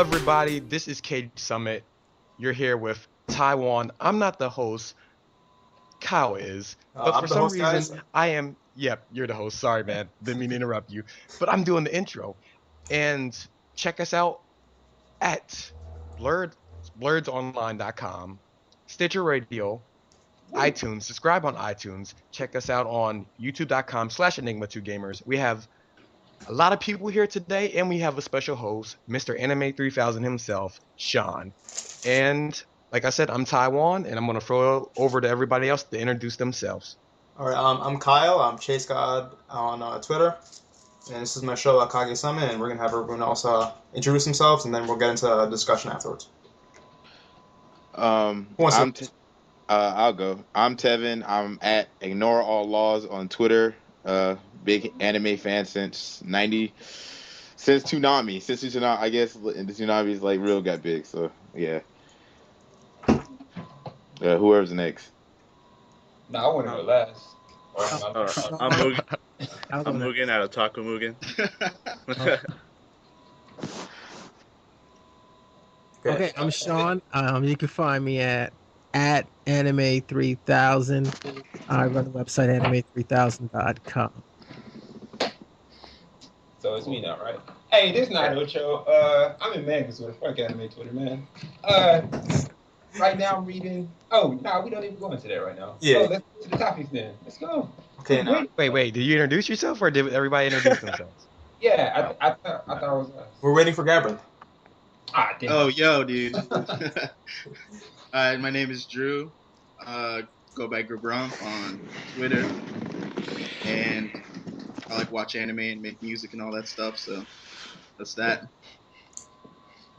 everybody. This is Kage Summit. You're here with Taiwan. I'm not the host. Kyle is, but for I'm the some host, reason guys. I am. Yep, you're the host. Sorry, man. Didn't mean to interrupt you, but I'm doing the intro. And check us out at blurred blurredsonline.com, Stitcher Radio, iTunes. Subscribe on iTunes. Check us out on youtube.com/Enigma2Gamers. We have a lot of people here today, and we have a special host, Mr. Anime 3000 himself, Sean. And like I said, I'm Taiwan, and I'm going to throw it over to everybody else to introduce themselves. All right, I'm Kyle. I'm Chase God on Twitter, and this is my show, Kage Summit, and we're gonna have everyone else introduce themselves, and then we'll get into a discussion afterwards. Who wants to? I'll go. I'm Tevin. I'm at Ignore All Laws on Twitter. Big anime fan since Toonami. Since Toonami, I guess the Toonami's like real got big. So yeah. Whoever's next. No, I want to go last. I'm Mugen. I'm Mugen out of Taco Mugen. Okay, I'm Sean. You can find me at Anime3000. I run the website anime3000.com. So it's me now, right? Hey, this is not Ocho. I'm in Mangus with fuck anime Twitter, man. Right now I'm reading. Oh, no, we don't even go into that right now. Yeah. So let's go to the topics then. Let's go. Okay, now. Wait. Did you introduce yourself, or did everybody introduce themselves? Yeah, I thought I was last. We're waiting for Gabriel. Ah, damn. Oh, yo, dude. My name is Drew. Go by Grump on Twitter. And I like watch anime and make music and all that stuff, so that's that.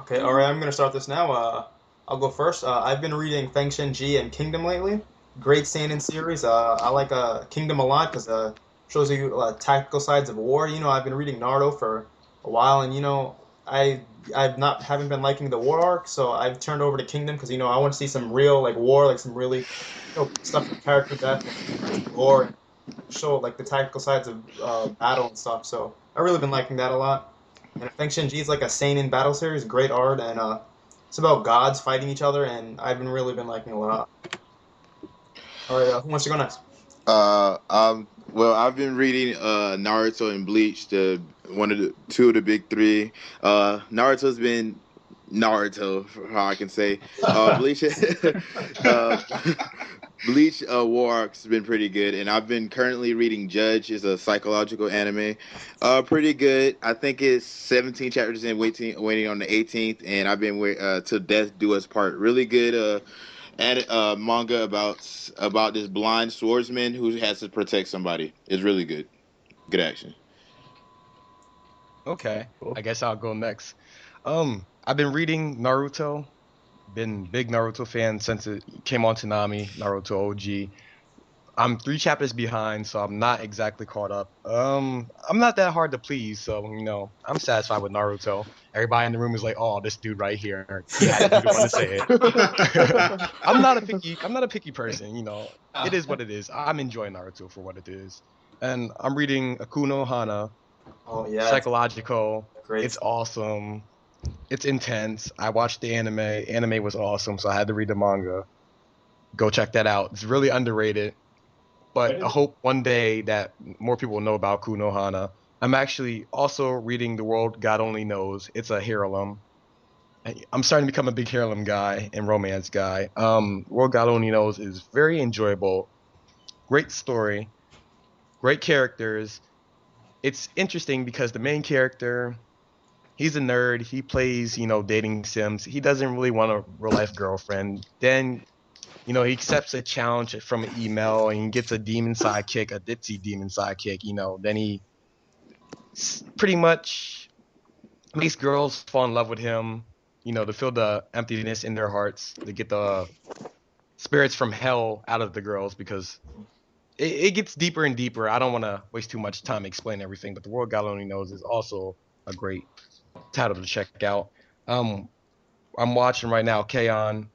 Okay, all right. I'm gonna start this now. I'll go first. I've been reading Feng Shen Ji and Kingdom lately. Great seinen series. I like Kingdom a lot because shows you tactical sides of war. I've been reading Naruto for a while, and haven't been liking the war arc, so I've turned over to Kingdom because I want to see some real war, like some really stuff with character death, and gore, and show like the tactical sides of battle and stuff. So I've really been liking that a lot. And Feng Shen Ji is like a seinen battle series, great art, and it's about gods fighting each other, and I've really been liking it a lot. All right, who wants to go next? Well, I've been reading Naruto and Bleach, two of the big three. Naruto's been Naruto, for how I can say. Bleach, Bleach War Arc's been pretty good, and I've been currently reading Judge. Is a psychological anime. Pretty good. I think it's 17 chapters in, waiting on the 18th, and I've been till death do us part. Really good. And manga about this blind swordsman who has to protect somebody. It's really good. Good action. Okay, I guess I'll go next. I've been reading Naruto. Been big Naruto fan since it came on Toonami, Naruto OG. I'm 3 chapters behind, so I'm not exactly caught up. I'm not that hard to please, so I'm satisfied with Naruto. Everybody in the room is like, "Oh, this dude right here." He had to be the one to say it. I'm not a picky person. It is what it is. I'm enjoying Naruto for what it is, and I'm reading Akuno Hana. Oh yeah, Psychological. great. It's awesome. It's intense. I watched the anime. Anime was awesome, so I had to read the manga. Go check that out. It's really underrated. But I hope one day that more people will know about Kuno Hana. I'm actually also reading The World God Only Knows. It's a heirloom. I'm starting to become a big heirloom guy and romance guy. World God Only Knows is very enjoyable. Great story. Great characters. It's interesting because the main character, he's a nerd. He plays, dating sims. He doesn't really want a real life girlfriend. Then he accepts a challenge from an email and he gets a demon sidekick, a ditzy demon sidekick. Then he pretty much makes girls fall in love with him, to fill the emptiness in their hearts, to get the spirits from hell out of the girls, because it gets deeper and deeper. I don't want to waste too much time explaining everything, but The World God Only Knows is also a great title to check out. I'm watching right now K-On!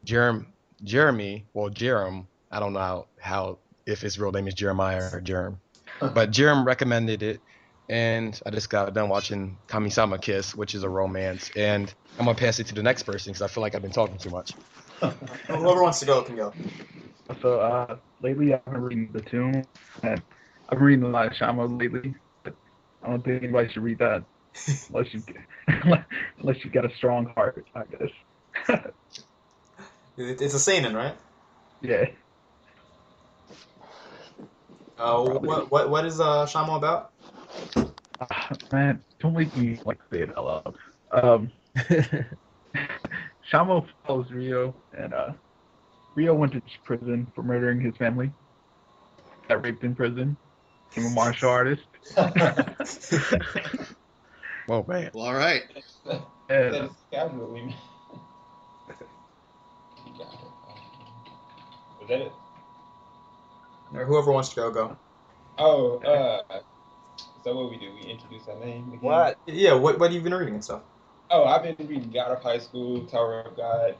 Jeremy, I don't know how if his real name is Jeremiah or Jerem, but Jerem recommended it. and I just got done watching Kami-sama Kiss, which is a romance. And I'm gonna pass it to the next person because I feel like I've been talking too much. Whoever wants to go can go. So lately I've been reading The Tomb, and I've been reading a lot of Shamo lately, but I don't think anybody should read that unless you unless you got a strong heart, I guess. It's a seinen, right? Yeah. What is Shamo about? Man, don't make me like say it out loud. Um, Shamo follows Rio, and Rio went to prison for murdering his family. Got raped in prison. Became a martial artist. Whoa, man. Well, all right. And, That is casually. You got it. Was that it? Or whoever wants to go, go. Oh, so what we do? We introduce our name again? What? Yeah, what have you been reading and stuff? Oh, I've been reading God of High School, Tower of God.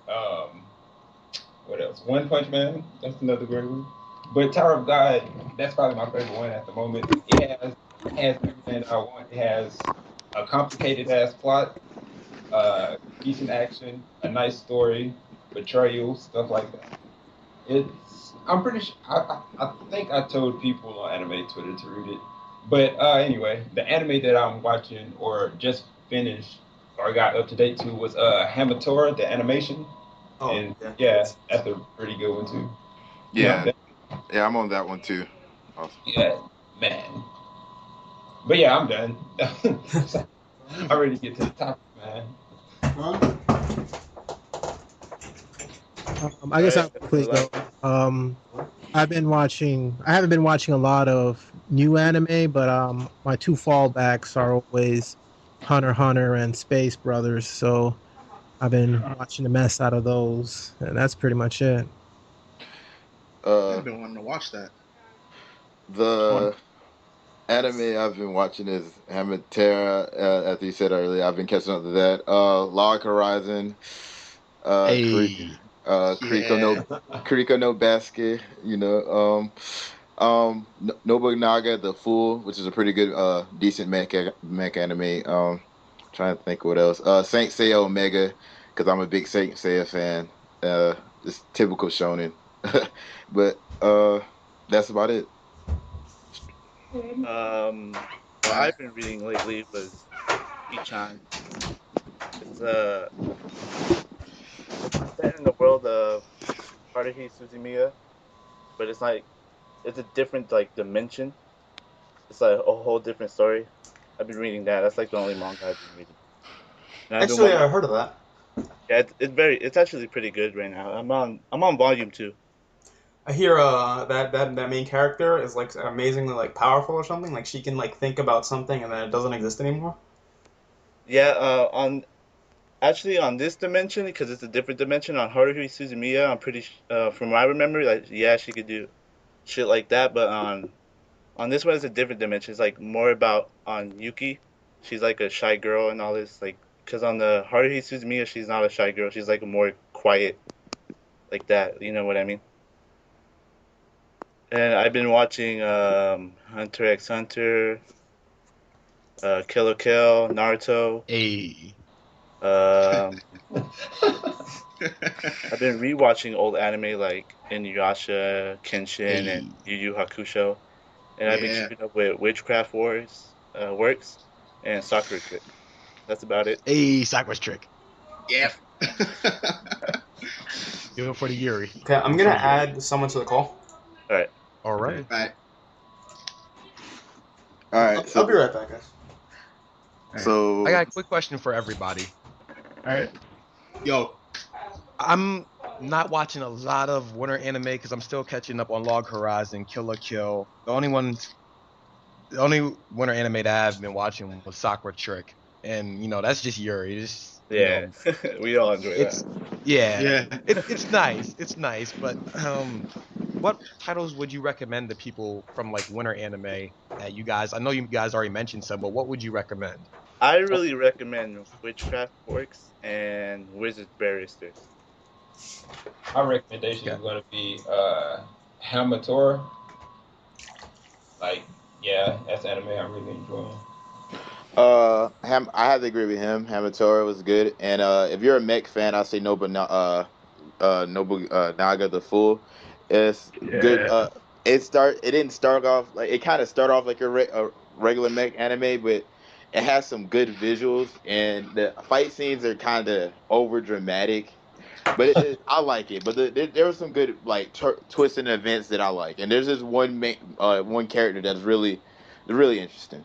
What else? One Punch Man. That's another great one. But Tower of God, that's probably my favorite one at the moment. It has everything I want. It has a complicated ass plot, decent action, a nice story, betrayal, stuff like that. I'm pretty sure. I think I told people on anime Twitter to read it. But anyway, the anime that I'm watching or just finished or got up to date to was Hamatora, the animation. Oh, And yeah. yeah, that's a pretty good one too. Yeah, yeah, I'm on that one too. Awesome. Yeah, man. But yeah, I'm done. I'm ready to get to the topic, man. I guess I'll quickly go. I haven't been watching a lot of new anime, but my two fallbacks are always Hunter x Hunter and Space Brothers. So I've been watching the mess out of those, and that's pretty much it. I've been wanting to watch that. The anime I've been watching is Hamaterra, as you said earlier. I've been catching up to that. Log Horizon, Hey. Kuriko no Basket, Nobunaga the Fool, which is a pretty good, decent mech anime. Trying to think what else. Saint Seiya Omega, because I'm a big Saint Seiya fan. It's typical shonen, but that's about it. What I've been reading lately was Ichan. It's set in the world of Haruhi Suzumiya, but it's a different dimension. It's like a whole different story. I've been reading that. That's like the only manga I've been reading. And Actually, I heard of that. Yeah, it's actually pretty good right now. I'm on volume 2. I hear that main character is like amazingly like powerful or something. Like she can like think about something and then it doesn't exist anymore. Yeah, on this dimension, because it's a different dimension, on Haruhi Suzumiya, I'm pretty from what I remember, like yeah, she could do shit like that, but on this one it's a different dimension. It's like more about on Yuki. She's like a shy girl and all this, like, because on the Haruhi Suzumiya, she's not a shy girl. She's like a more quiet, like that. You know what I mean? And I've been watching Hunter x Hunter, Kill la Kill, Naruto. Hey. I've been rewatching old anime like Inuyasha, Kenshin, and Yu Yu Hakusho, and I've been keeping up with Witchcraft Works, and Sakura Trick. That's about it. Hey, Sakura's Trick. Yeah. Do it for the Yuri. Okay, I'm gonna add someone to the call. All right. All right. Right. All right. I'll be right back, guys. So I got a quick question for everybody. All right. Yo. I'm not watching a lot of winter anime because I'm still catching up on Log Horizon, Kill la Kill. The only winter anime that I've been watching was Sakura Trick, and that's just Yuri. Just, Yeah, we all enjoy that. Yeah. It's nice. It's nice, but what titles would you recommend to people from like winter anime that you guys? I know you guys already mentioned some, but what would you recommend? I really recommend Witchcraft Works and Wizard Barrister. My recommendation is going to be Hamatora. Like, yeah, that's anime I'm really enjoying. I have to agree with him. Hamatora was good, and if you're a mech fan, I say Nobunaga the Fool. It's good. Yeah. It didn't start off like it kind of started off like a regular mech anime, but it has some good visuals, and the fight scenes are kind of over dramatic. But I like it. But there were some good like twists and events that I like, and there's this one character that's really interesting.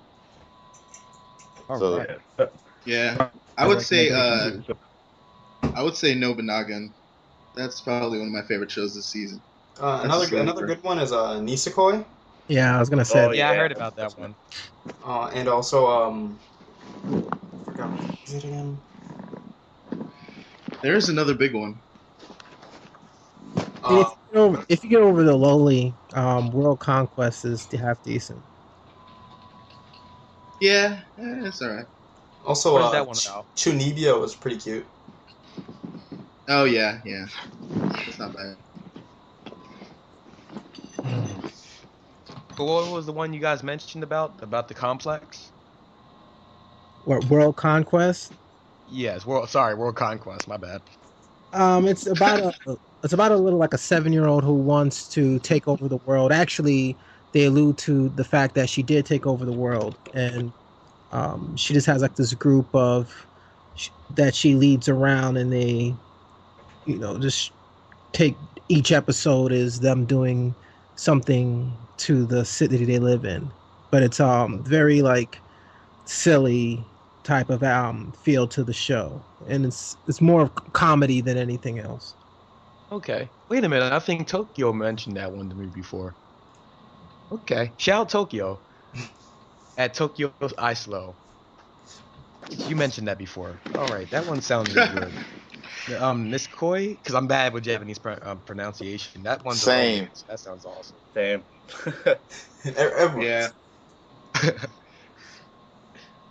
All So right. Yeah. Yeah, I My would say recommendation is, I would say Nobunaga. That's probably one of my favorite shows this season. That's a Another sleeper. good one is Nisekoi, Yeah, I was gonna say. Oh Yeah, I yeah. heard about that one. and also I forgot what is it again? There's another big one. And Uh, if you get over the lowly, World Conquest is half decent. Yeah, it's all right. also What is that one about? Chunibyo was pretty cute. Oh yeah, it's not bad. But what was the one you guys mentioned about the complex? What, World Conquest? Yes, World Conquest. My bad. It's about a little like a 7-year-old who wants to take over the world. Actually, they allude to the fact that she did take over the world, and she just has like this group that she leads around, and they, just take each episode is them doing something to the city they live in, but it's very like silly type of feel to the show, and it's more of comedy than anything else. Okay. Wait a minute. I think Tokyo mentioned that one to me before. Okay. Shout out Tokyo at Tokyo's Slow. You mentioned that before. All right. That one sounded good. Miss Koi, because I'm bad with Japanese pronunciation. That one's a same. romance. That sounds awesome. Same. Everyone. Yeah,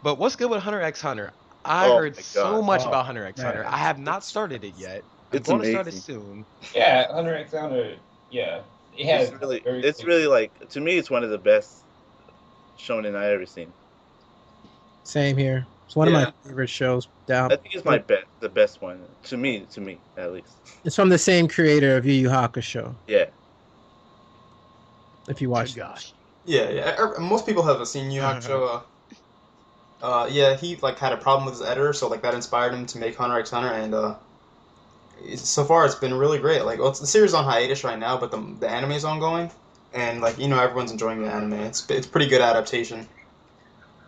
But what's good with Hunter x Hunter? I Oh heard my so God. much Oh, about Hunter x Hunter. man. I have not started it yet. I'm It's going to start it amazing. soon. Yeah, Hunter x Hunter. Yeah, it has very. It's really like to me, it's one of the best shonen I ever seen. Same here. It's one of Yeah. my favorite shows. Down. I think it's the best one to me at least. It's from the same creator of Yu Yu Hakusho. Yeah. If you watch, Gosh. Yeah. Most people have seen Yu Yu Hakusho. Yeah, he like had a problem with his editor, so like that inspired him to make Hunter x Hunter, and so far it's been really great. Like, well, the series is on hiatus right now, but the anime is ongoing, and like everyone's enjoying the anime. It's pretty good adaptation.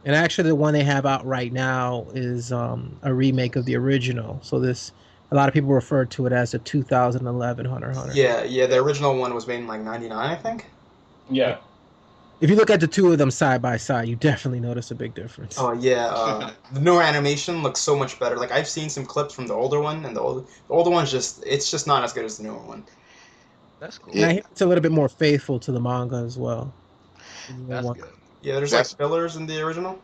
and actually the one they have out right now is a remake of the original. So a lot of people refer to it as the 2011 Hunter x Hunter. Yeah. The original one was made in like '99, I think. Yeah. If you look at the two of them side by side, you definitely notice a big difference. Oh yeah, the newer animation looks so much better. Like I've seen some clips from the older one, and the older one's it's just not as good as the newer one. That's cool. And I hear it's a little bit more faithful to the manga as well. That's good. Yeah, there's That's- like fillers in the original.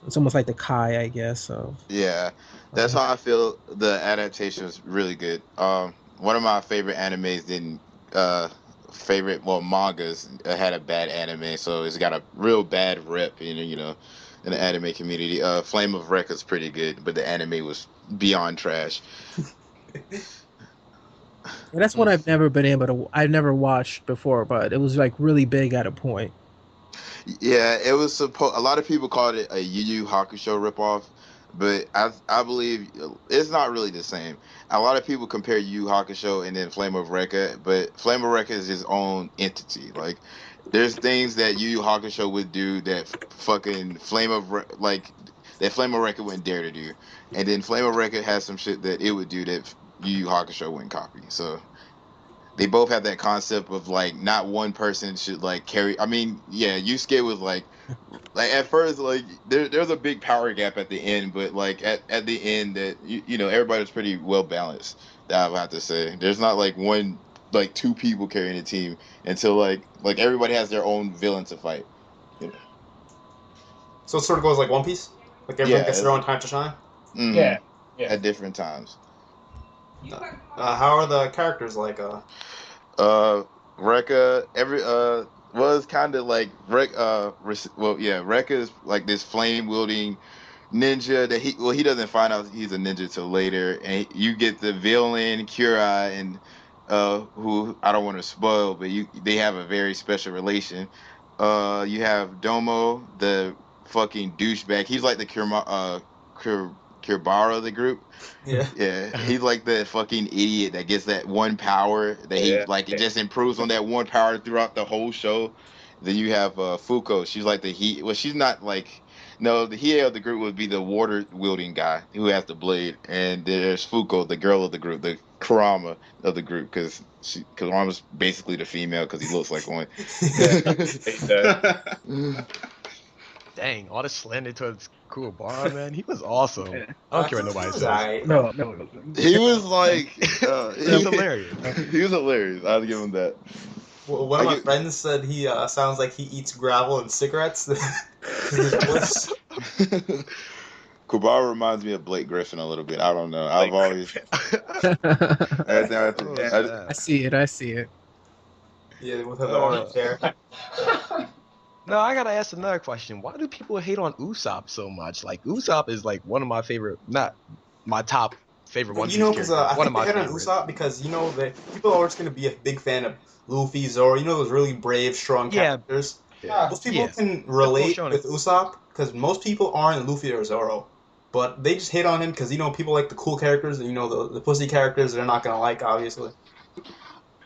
It's almost like the Kai, I guess. So Yeah, that's how I feel. The adaptation was really good. One of my favorite animes didn't mangas had a bad anime, so it's got a real bad rep in in the anime community. Flame of Record's pretty good, but the anime was beyond trash. And that's one I've never been able to. I've never watched before, but it was like really big at a point. Yeah, it was supposed. A lot of people called it a Yu Yu Hakusho ripoff, but I believe it's not really the same. A lot of people compare Yu Yu Hakusho and then Flame of Recca, but Flame of Recca is its own entity. Like, there's things that Yu Yu Hakusho would do that fucking that Flame of Recca wouldn't dare to do, and then Flame of Recca has some shit that it would do that Yu Yu Hakusho wouldn't copy. So they both have that concept of like not one person should like carry. I mean, yeah, Yusuke was like at first like there's a big power gap at the end, but like at the end that everybody was pretty well balanced. That I would have to say. There's not like two people carrying the team until like everybody has their own villain to fight. So it sort of goes like One Piece. Like everyone gets their own time to shine. Mhm. Yeah. At different times. How are the characters like? Rekka, was kind of like Rekka is like this flame wielding ninja that he doesn't find out he's a ninja till later, and you get the villain Kurai and who I don't want to spoil, but they have a very special relation. You have Domo, the fucking douchebag. He's like the Kurbara of the group. Yeah. Yeah, he's like the fucking idiot that gets that one power that he Yeah. like it just improves on that one power throughout the whole show. Then you have Fuko. She's like the he. Well, she's not like no. The Hiei of the group would be the water wielding guy who has the blade, and there's Fuko, the girl of the group, the Kurama of the group, because Kurama's basically the female because he looks like one. Dang, all the slander towards Kuwabara, man. He was awesome. Yeah. I don't care what nobody says. Alright. No, it wasn't. He was like He was hilarious. He was hilarious. I'll give him that. Well, one of my friends said he sounds like he eats gravel and cigarettes. His voice. Kubara reminds me of Blake Griffin a little bit. I don't know. I've always. I see it. Yeah, with the orange hair. No, I gotta ask another question. Why do people hate on Usopp so much? Like Usopp is like one of my favorite, not my top favorite One Piece Because characters. I One of think my they hit on favorites. Usopp because that people are always going to be a big fan of Luffy, Zoro. Those really brave, strong Yeah. characters. Yeah. Most people Yeah. can relate shonen. with Usopp because most people aren't Luffy or Zoro, but they just hate on him because people like the cool characters and the pussy characters they're not going to like, obviously.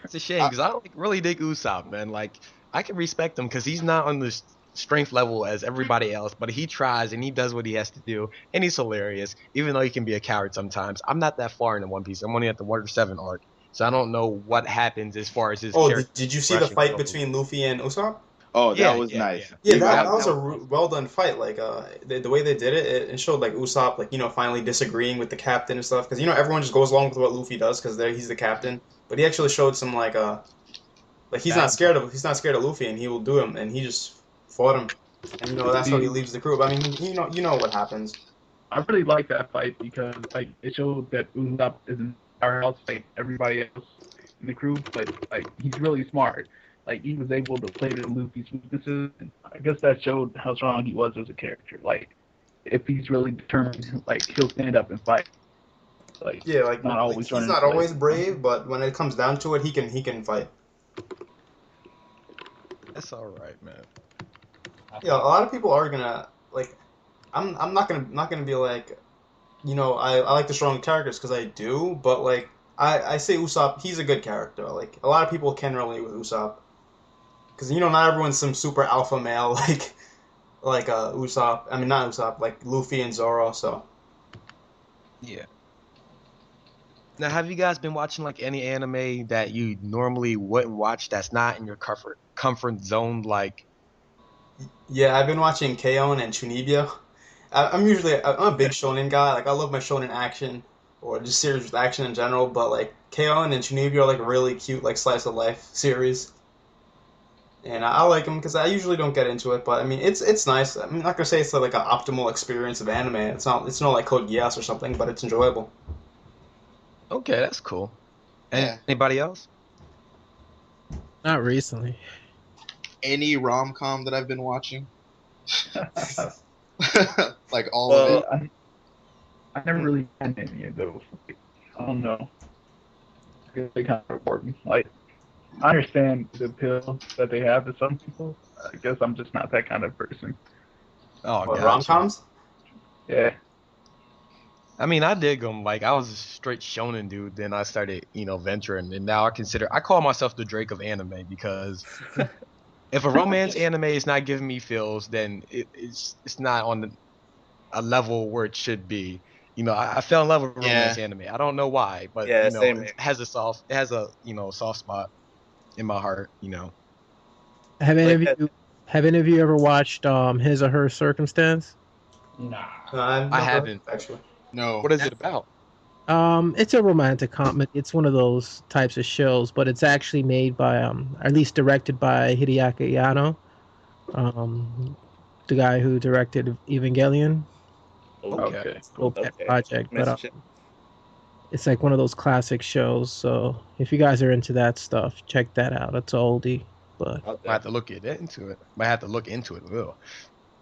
It's a shame because I don't really dig Usopp, man. Like I can respect him because he's not on the strength level as everybody else, but he tries and he does what he has to do, and he's hilarious. Even though he can be a coward sometimes. I'm not that far into One Piece. I'm only at the 107 arc, so I don't know what happens as far as his. Oh, character did you see the progression fight goes. between Luffy and Usopp? Oh, Yeah, that was yeah, nice. yeah. Yeah, that that was a was well done fight. Like, the way they did it, it showed like Usopp, finally disagreeing with the captain and stuff. Because everyone just goes along with what Luffy does because he's the captain. But he actually showed some he's not scared of Luffy and he will do him, and he just fought him. And that's how he leaves the crew. But, I mean, you know what happens. I really like that fight because it showed that Usopp isn't powerhouse like everybody else in the crew, but he's really smart. Like he was able to play to Luffy's weaknesses, and I guess that showed how strong he was as a character. Like if he's really determined, he'll stand up and fight. Not always he's not always brave, but when it comes down to it, he can fight. That's all right, man. Yeah, a lot of people are gonna I'm not gonna be like, I like the strong characters because I do, but I say Usopp, he's a good character. Like a lot of people can relate with Usopp because not everyone's some super alpha male like Usopp. I mean not Usopp, like Luffy and Zoro. So Yeah. Now, have you guys been watching any anime that you normally wouldn't watch that's not in your comfort zone? Like, yeah, I've been watching K-On! And Chunibyo. I'm a big shonen guy. Like I love my shonen action or just series with action in general. But K-On! And Chunibyo are really cute slice of life series, and I like them because I usually don't get into it. But I mean, it's nice. I'm not gonna say it's an optimal experience of anime. It's not like Code Geass or something, but it's enjoyable. okay, that's cool. And Yeah. anybody else? Not recently. Any rom-com that I've been watching, like all Well, of it. I never really had any of those. I don't know. They kind of bore me. I understand the appeal that they have to some people. I guess I'm just not that kind of person. Oh, What, gotcha. rom-coms? Yeah. I mean, I dig them. Like, I was a straight shonen dude. Then I started, venturing, and now I call myself the Drake of anime because if a romance anime is not giving me feels, then it's not on a level where it should be. I fell in love with romance anime. I don't know why, but Yeah, same it here. has a soft spot in my heart. Have any Like have any of you ever watched His or Her Circumstance? Nah. I've I never- haven't. actually. No. What is it about? It's a romantic comedy. It's one of those types of shows, but it's actually made by or at least directed by Hideaki Anno, the guy who directed Evangelion. Okay. Little pet Okay. project, but Message it. it's like one of those classic shows. So if you guys are into that stuff, check that out. It's oldie. But Might have to look into it. Might have to look into it. Ugh.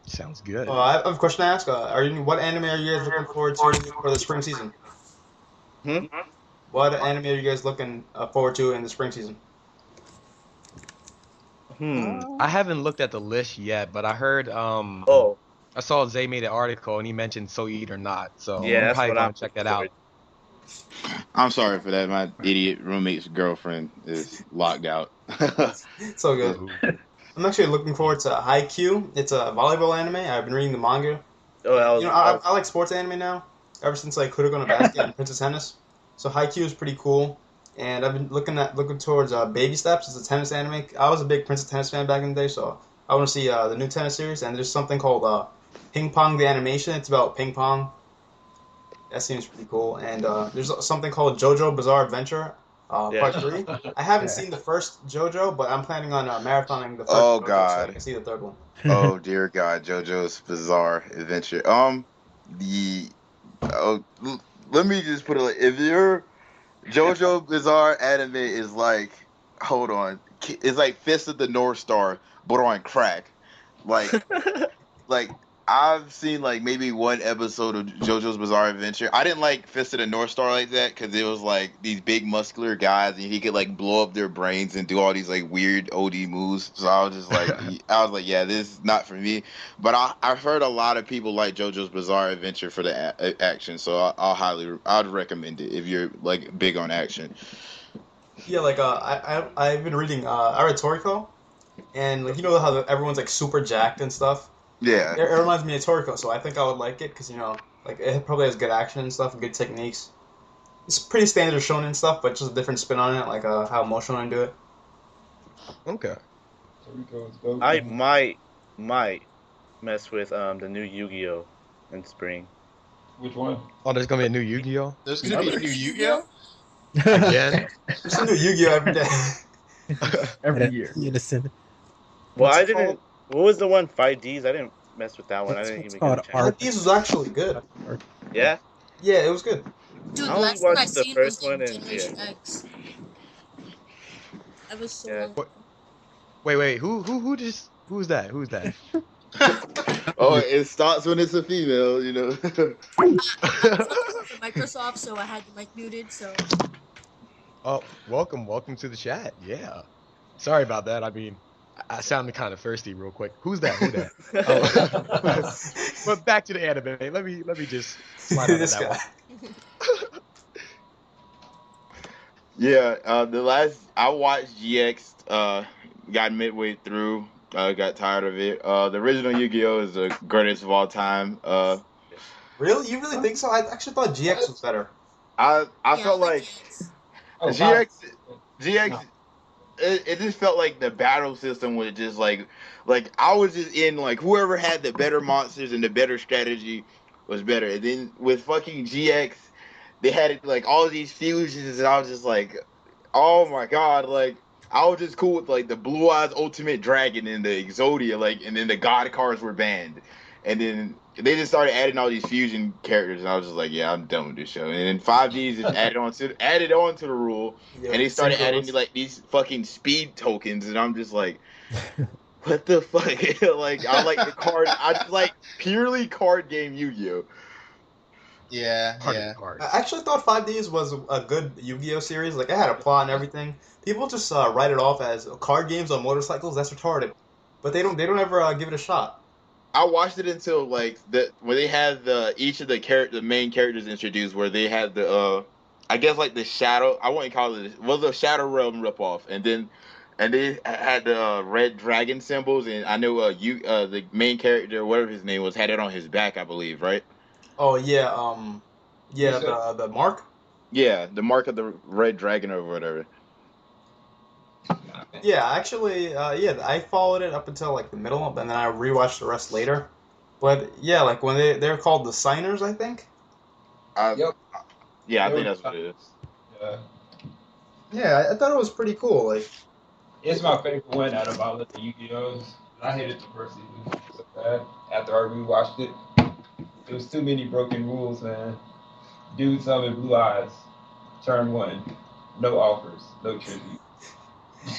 Sounds good. I have a question to ask. What anime are you guys looking forward to for the spring season? Hmm? What anime are you guys looking forward to in the spring season? I haven't looked at the list yet, but I heard Oh, I saw Zay made an article and he mentioned So Eat or Not, so yeah, I'm that's probably what I'm gonna check looking that out. forward. I'm sorry for that. My idiot roommate's girlfriend is locked out. So good. Ooh. I'm actually looking forward to Haikyuu. It's a volleyball anime. I've been reading the manga. Oh, I like sports anime now. Ever since like Kuroko no Basket and Princess Tennis. So Haikyuu is pretty cool. And I've been looking towards Baby Steps. It's a tennis anime. I was a big Princess Tennis fan back in the day, so I want to see the new tennis series. And there's something called Ping Pong the Animation. It's about ping pong. That seems pretty cool. And there's something called JoJo Bizarre Adventure, Yeah. Part 3. I haven't seen the first JoJo, but I'm planning on marathoning the first Oh, JoJo so I God. can see the third one. Oh dear God, JoJo's Bizarre Adventure. The let me just put it like, if your JoJo Bizarre anime is like, hold on, it's like Fist of the North Star, but on crack. Like, like I've seen like maybe one episode of JoJo's Bizarre Adventure. I didn't like Fist of the North Star like that because it was like these big muscular guys and he could like blow up their brains and do all these like weird OD moves. So I was just like, yeah, this is not for me. But I've heard a lot of people like JoJo's Bizarre Adventure for the action, so I'd recommend it if you're like big on action. Yeah, like I've been reading I read Toriko, and like how everyone's like super jacked and stuff. Yeah. It reminds me of Toriko, so I think I would like it because like it probably has good action and stuff and good techniques. It's pretty standard shonen stuff, but just a different spin on it, like how most shonen do it. Okay. I might mess with the new Yu-Gi-Oh in spring. Which one? Oh, there's gonna be a new Yu-Gi-Oh There's gonna be a new Yu-Gi-Oh. again. There's a new Yu-Gi-Oh every day. Every year. Innocent. Well, What's I it didn't. called? What was the one 5Ds? I didn't mess with that one. I It's didn't even called get a chance. Art. These was actually good. Yeah, Yeah, it was good. Dude, I only last thing I watched the seen was first one like and Generation X. That was so Yeah. long ago. Wait. Who's that? Who's that? Oh, it starts when it's a female, you know. Microsoft, so I had the mic muted. So Oh, welcome to the chat. Yeah. Sorry about that. I mean, I sounded kind of thirsty real quick. Who's that? Who that? Oh. But back to the anime. Let me just slide out of This that guy. one. Yeah, the last I watched GX, got midway through, got tired of it. The original Yu-Gi-Oh is the greatest of all time. Really? You really think so? I actually thought GX was better. I yeah, felt I like GX. Oh, GX, it just felt like the battle system was just like I was just in like whoever had the better monsters and the better strategy was better. And then with fucking GX, they had like all these fusions, and I was just like, oh my god, like I was just cool with like the Blue Eyes Ultimate Dragon and the Exodia, like, and then the God cards were banned, and then they just started adding all these fusion characters, and I was just like, yeah, I'm done with this show. And then 5Ds just added on to the rule, Yeah, and they started adding synchros. like these fucking speed tokens, and I'm just like, what the fuck? Like I like the card, I just like purely card game Yu-Gi-Oh. Yeah, Party yeah. cards. I actually thought 5Ds was a good Yu-Gi-Oh series. Like, it had a plot and everything. People just write it off as card games on motorcycles. That's retarded. But they don't ever give it a shot. I watched it until like where they had each of the main characters introduced, where they had I guess like the shadow, I wouldn't call it, was the Shadow Realm ripoff, and they had the red dragon symbols, and I know the main character, whatever his name was, had it on his back, I believe, right? Oh yeah, yeah, You said- the mark. Yeah, the mark of the red dragon or whatever. Yeah, actually, yeah, I followed it up until like the middle, and then I rewatched the rest later. But yeah, like when they're called the signers, I think. Yep. Yeah, I think that's what it is. Yeah. Yeah, I thought it was pretty cool. Like, It's my favorite one out of all of the Yu-Gi-Ohs. I hated the first season so bad. After I rewatched it, there was too many broken rules, man. Dude summon Blue Eyes. Turn 1. No offers. No tribute.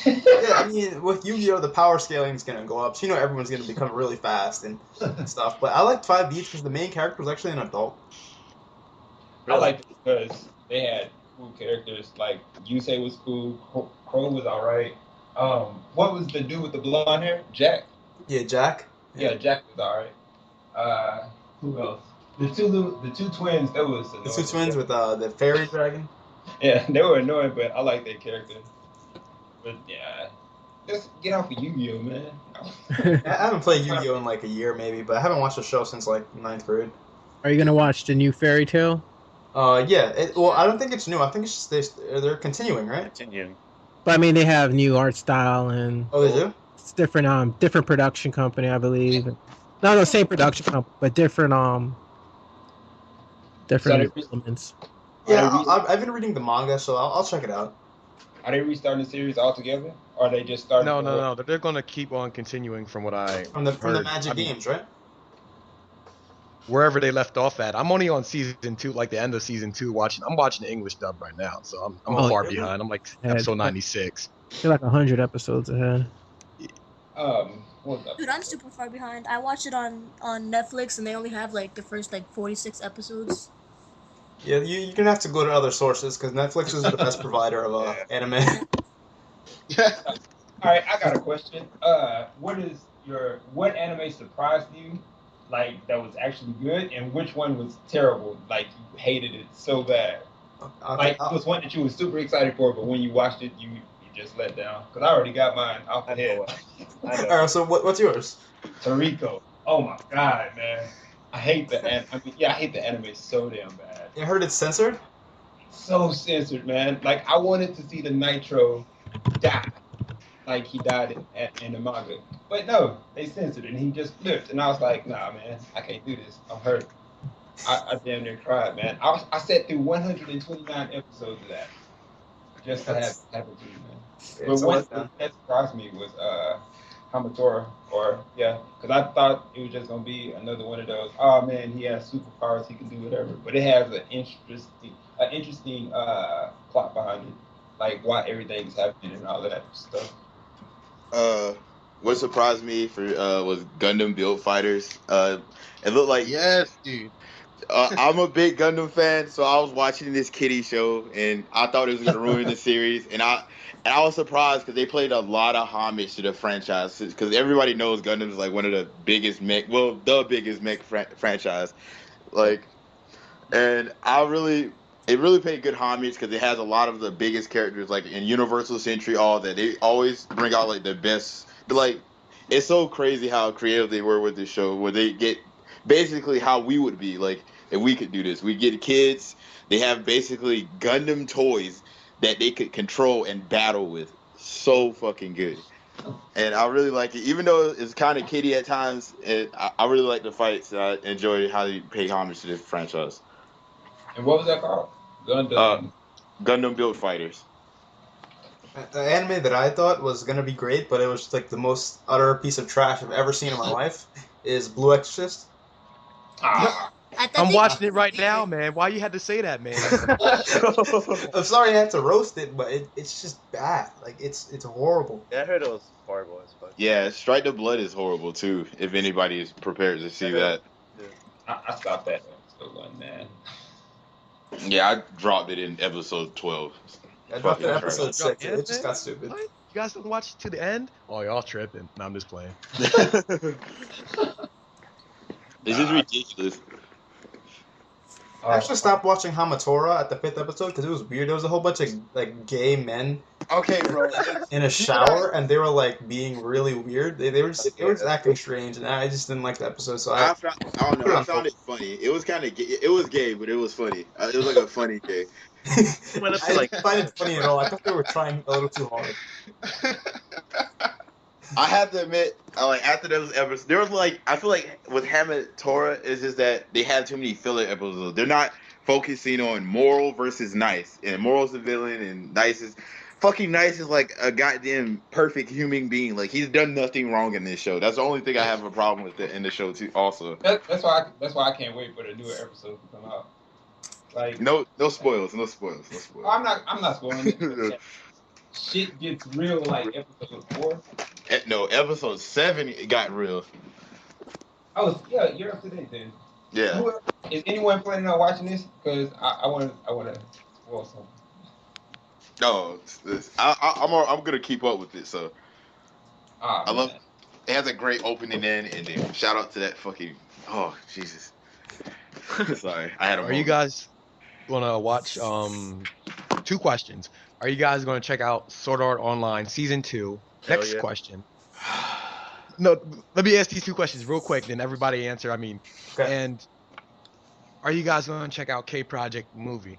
Yeah, I mean, with Yu-Gi-Oh, the power scaling is gonna go up, so everyone's gonna become really fast and stuff. But I liked 5 Beats because the main character was actually an adult. I liked it because they had cool characters. Like Yusei was cool. Crow was all right. What was the dude with the blonde hair? Jack. Yeah, Jack. Yeah, Jack was all right. Who else? The two twins. That was The annoying. two twins with the fairy dragon. Yeah, they were annoying, but I like their character. But yeah, just get off of Yu-Gi-Oh, man. I haven't played Yu-Gi-Oh in like a year maybe, but I haven't watched the show since like ninth grade. Are you gonna watch the new Fairy Tale? Yeah. Well, I don't think it's new. I think it's just they're continuing, right? Continuing. But I mean, they have new art style and Oh, they do. it's different production company, I believe. No, same production company, but different elements. Yeah, I've been reading the manga, so I'll check it out. Are they restarting the series altogether, or are they just starting? No. They're gonna keep on continuing from what I from the heard. Magic Games, right? Wherever they left off at. I'm only on season 2, like the end of season 2. I'm watching the English dub right now, so I'm far behind. I'm like episode 96. You're like 100 episodes ahead. Dude, I'm super far behind. I watch it on Netflix, and they only have like the first like 46 episodes. Yeah, you're gonna have to go to other sources because Netflix is the best provider of anime. All right, I got a question. What anime surprised you, like that was actually good, and which one was terrible, like you hated it so bad? Like it was one that you were super excited for, but when you watched it, you just let down. Cause I already got mine off the head. All right, so what's yours? Toriko. Oh my god, man. I hate the I hate the anime so damn bad. You heard it's censored? So censored, man. Like I wanted to see the Nitro die, like he died in the manga, but no, they censored it and he just flipped, and I was like, nah, man, I can't do this. I'm hurt. I damn near cried, man. I sat through 129 episodes of that just to have it happen to me, man. But one that surprised me was Hamatora, because I thought it was just gonna be another one of those. Oh man, he has superpowers, he can do whatever. But it has an interesting plot behind it, like why everything's happening and all that stuff. What surprised me was Gundam Build Fighters. It looked like yes, dude. I'm a big Gundam fan, so I was watching this kiddie show, and I thought it was gonna ruin the series, and I was surprised because they played a lot of homage to the franchise, because everybody knows Gundam is like one of the biggest the biggest mech franchise, like, and it really paid good homage because it has a lot of the biggest characters, like in Universal Century, all that they always bring out like the best, like. It's so crazy how creative they were with this show, where they get basically how we would be, like, if we could do this. We get kids, they have basically Gundam toys that they could control and battle with. So fucking good. And I really like it. Even though it's kind of kiddie at times, I really like the fights. I enjoy how they pay homage to this franchise. And what was that called? Gundam Build Fighters. The anime that I thought was gonna be great, but it was just like the most utter piece of trash I've ever seen in my life, is Blue Exorcist. I'm watching it right now, man. Why you had to say that, man? I'm sorry I had to roast it, but it's just bad. Like it's horrible. Yeah, I heard it was horrible as fuck. Yeah, Strike the Blood is horrible too. If anybody is prepared to see that. I stopped that episode 1, man. Yeah, I dropped it in episode 12. I dropped it in episode 6. It just got stupid. What? You guys didn't watch it to the end? Oh, y'all tripping. No, I'm just playing. This is ridiculous. I actually stopped watching Hamatora at the 5th episode because it was weird. There was a whole bunch of like gay men. Okay, bro. In a shower, and they were like being really weird. They were just acting strange, and I just didn't like the episode. So I found it funny. It was kind of it was gay, but it was funny. It was like a funny gay. I didn't find it funny at all. I thought they were trying a little too hard. I have to admit, like after those episodes, there was like I feel like with Hamatora is just that they have too many filler episodes. They're not focusing on moral versus nice, and moral's the villain, and nice is fucking nice is like a goddamn perfect human being. Like he's done nothing wrong in this show. That's the only thing I have a problem with in the show too. Also, that's why I can't wait for the newer episode to come out. Like no spoilers. I'm not spoiling it. shit gets real like episode 4. No, episode 7 it got real. Oh yeah, you're up to date then. Yeah. Is anyone planning on watching this? Because I want to spoil something. No, I'm gonna keep up with it. So I love. It has a great opening and ending. Shout out to that fucking. Oh Jesus. Sorry, I had a Are moment. you guys gonna watch? 2 questions. Are you guys gonna check out Sword Art Online season 2? Hell Next yeah. question. No, let me ask these 2 questions real quick, then everybody answer. I mean, Okay. and are you guys gonna check out K Project movie?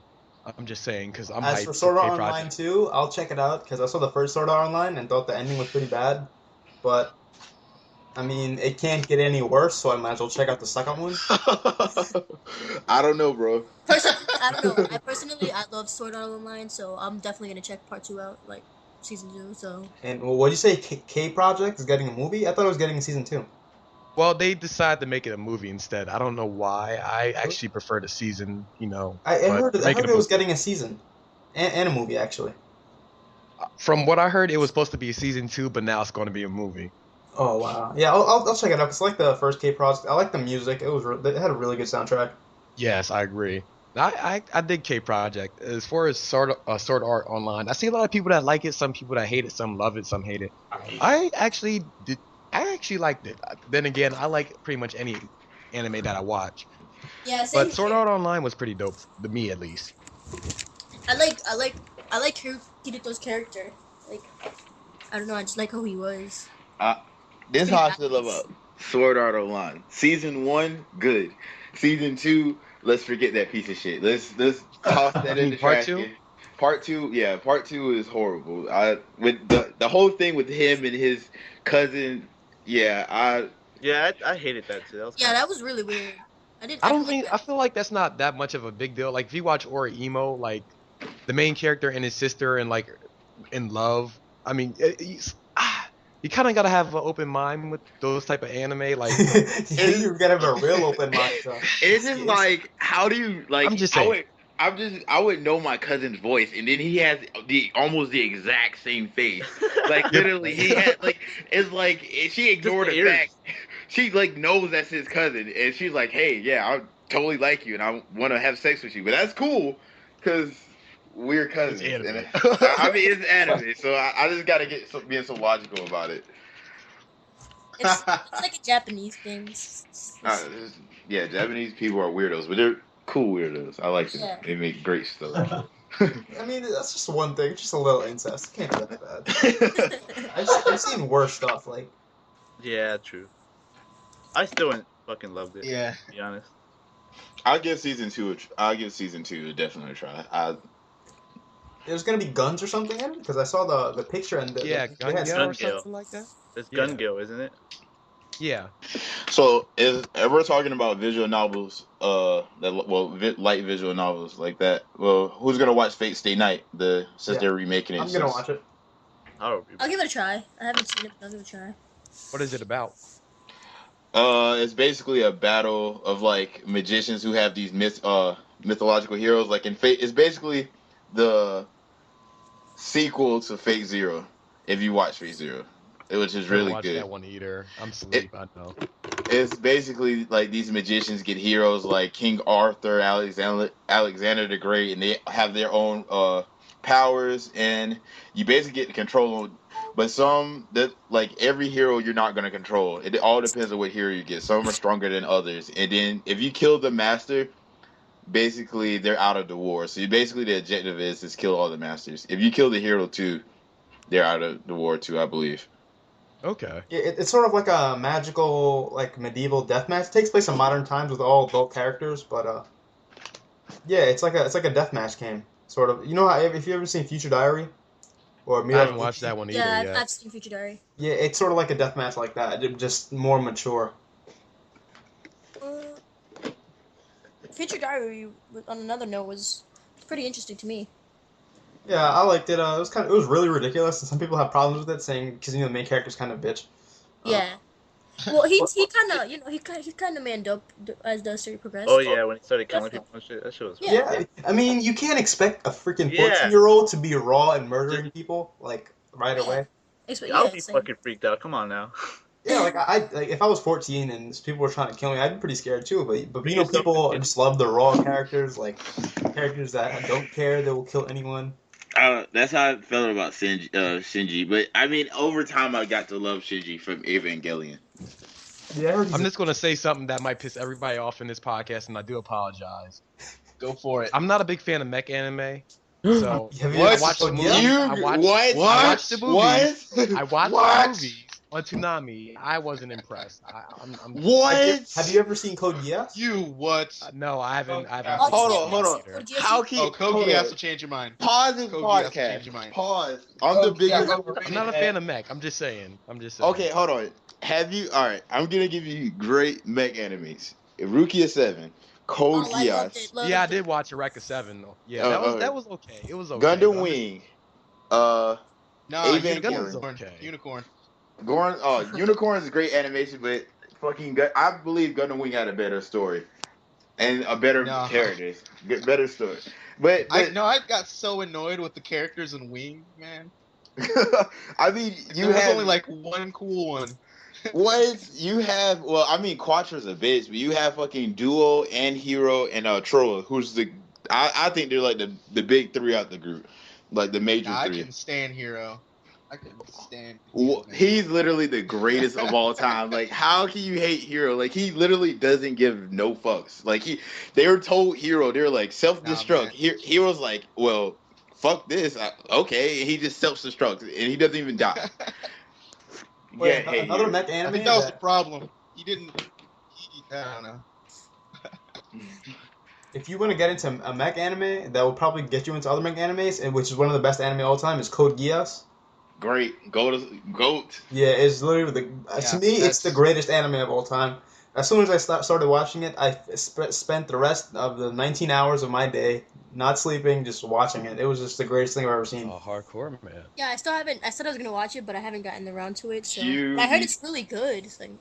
I'm just saying because I'm As hyped for for Sword Art K Online Project. 2, I'll check it out because I saw the first Sword Art Online and thought the ending was pretty bad. But I mean, it can't get any worse, so I might as well check out the second one. I don't know, bro. Personally, I don't know. I love Sword Art Online, so I'm definitely gonna check part 2 out, like season 2. So And what did you say? K Project is getting a movie? I thought it was getting a season 2. Well, they decided to make it a movie instead. I don't know why. I actually prefer the season, I but heard make it a was movie. getting a season and a movie actually. From what I heard, it was supposed to be season 2, but now it's going to be a movie. Oh wow, yeah, I'll check it out. It's like the first K Project. I like the music. It had a really good soundtrack. Yes, I agree. I dig K Project. As far as Sword Art Online, I see a lot of people that like it, some people that hate it, some love it, some hate it. I actually did. I actually liked it. Then again, I like pretty much any anime that I watch. yeah, same But Sword here. Art Online was pretty dope, to me at least. I like Kirito's character. Like I don't know, I just like how he was. This Pretty how I feel badass. about Sword Art Online. Season 1, good. Season 2, let's forget that piece of shit. Let's toss that You in mean the part trash 2? can. Part 2, yeah, part 2 is horrible. I with the whole thing with him and his cousin, yeah, Yeah, I hated that too. That was Yeah, kind of. that was really weird. I I don't didn't like think I that. feel like that's not that much of a big deal. Like if you watch Ori Emo, like the main character and his sister and like in love. I mean, you kind of gotta have an open mind with those type of anime. Like it's You gotta have a real open mind. it's just like how do you I'm like just saying, I would know my cousin's voice and then he has the almost the exact same face. Like Yep. literally he had like it's like she ignored the the ears. fact she like knows that's his cousin and she's like, "Hey, yeah, I totally like you and I want to have sex with you." But that's cool cuz we're it's cousins. And anime. I mean it's anime, so I just got to get being so logical about it. It's like a Japanese thing. Uh, yeah, Japanese people are weirdos, but they're cool weirdos. I like them. Yeah. They make great stuff. I mean, that's just one thing. It's just a little incest. It can't be that bad. I've seen worse stuff. Like Yeah, true. I still wouldn't fucking loved it. Yeah. To be honest. I'll give season two. I'll give season 2 definitely a try. there's gonna be guns or something in it because I saw the picture and Yeah, they had Gun Gale or Gun Gale. something like that. It's Yeah. Gun Gale, isn't it? Yeah. So if we're talking about visual novels, light visual novels like that, well, who's gonna watch Fate Stay Night? Since Yeah. they're remaking it. I'm gonna watch it. I'll I'll give it a try. I haven't seen it, but I'll give it a try. What is it about? It's basically a battle of like magicians who have these mythological heroes. Like in Fate, it's basically the sequel to Fate Zero. If you watch Fate Zero, which is I haven't really watched good. that one either. I'm asleep. I know. It's basically like these magicians get heroes like King Arthur, Alexander the Great, and they have their own powers, and you basically get to control them. But some that like every hero you're not gonna control. It all depends on what hero you get. Some are stronger than others, and then if you kill the master, basically they're out of the war. So basically the objective is kill all the masters. If you kill the hero too, they're out of the war too, I believe. Okay. Yeah, it's sort of like a magical, like medieval deathmatch. It takes place in modern times with all adult characters, but yeah, it's like a deathmatch game, sort of. You know how if you ever seen Future Diary or I Mirror haven't watched that one either Yeah, yet. I've seen Future Diary. Yeah, it's sort of like a deathmatch like that, just more mature. Future Diary, on another note, was pretty interesting to me. Yeah, I liked it. It was really ridiculous, and some people have problems with it, saying because the main character's kind of a bitch. Yeah, Well, he kind of he kind of manned up as the story progressed. Oh yeah, when he started killing Definitely. people and shit, that shit was Yeah. funny. Yeah, I mean, you can't expect a freaking Yeah. 14-year-old to be raw and murdering people like right Yeah. away. I would Yeah, be same. fucking freaked out. Come on now. Yeah, like like if I was 14 and people were trying to kill me, I'd be pretty scared too. But Bring you know, yourself people to- just love the raw characters, like characters that don't care, they will kill anyone. That's how I felt about Shinji. But I mean, over time, I got to love Shinji from Evangelion. Yeah, I heard he's I'm just gonna say something that might piss everybody off in this podcast, and I do apologize. Go for it. I'm not a big fan of mech anime, so Have you What? ever I watched the seen movies. Code Geass? I watched. What? I watched the movies. What? I watched What? the movies on Toonami. I wasn't impressed. I'm What? Have you ever seen Code Geass? You what? no, I haven't. I haven't. Oh, Hold you on, said hold on. Code Geass? How can Oh, you Kage hold has on. to change your mind. Pause this Kage has to podcast? change your mind. Pause. I'm the biggest. I'm not a fan of mech. I'm just saying. Okay, hold on. Have you? All right, I'm gonna give you great mech animes. Rukia 7, Code Oh, I loved Geass, it. Loved Yeah, I it. did watch Eureka 7 though. Yeah, Uh, that was okay. It was okay. Gundam but Wing, Nah, Evangelion. okay. Unicorn. Unicorn is a great animation, but I believe Gundam Wing had a better story and a better No. characters, better story. But I got so annoyed with the characters in Wing, man. I mean, There was only like one cool one. you have. Well, I mean, Quattro's a bitch, but you have fucking Duo and Hero and Troa, who's I think they're like the big three out the group, like the major Nah, I three. can stand Hero. I can stand. He's literally the greatest of all time. Like, how can you hate Hero? Like, he literally doesn't give no fucks. Like, they were told Hero, they were like self-destruct. Hero's like, well, fuck this. Okay, and he just self-destructs, and he doesn't even die. Wait, another Hero. mech I anime think that was the that problem. He didn't. I don't know. if you want to get into a mech anime that will probably get you into other mech animes, and which is one of the best anime of all time, is Code Geass. Great, goat. Yeah, it's literally to me, it's the greatest anime of all time. As soon as I started watching it, I spent the rest of the 19 hours of my day not sleeping, just watching it. It was just the greatest thing I've ever seen. Oh, hardcore man. Yeah, I still haven't. I said I was gonna watch it, but I haven't gotten around to it. So You- I heard it's really good. It's like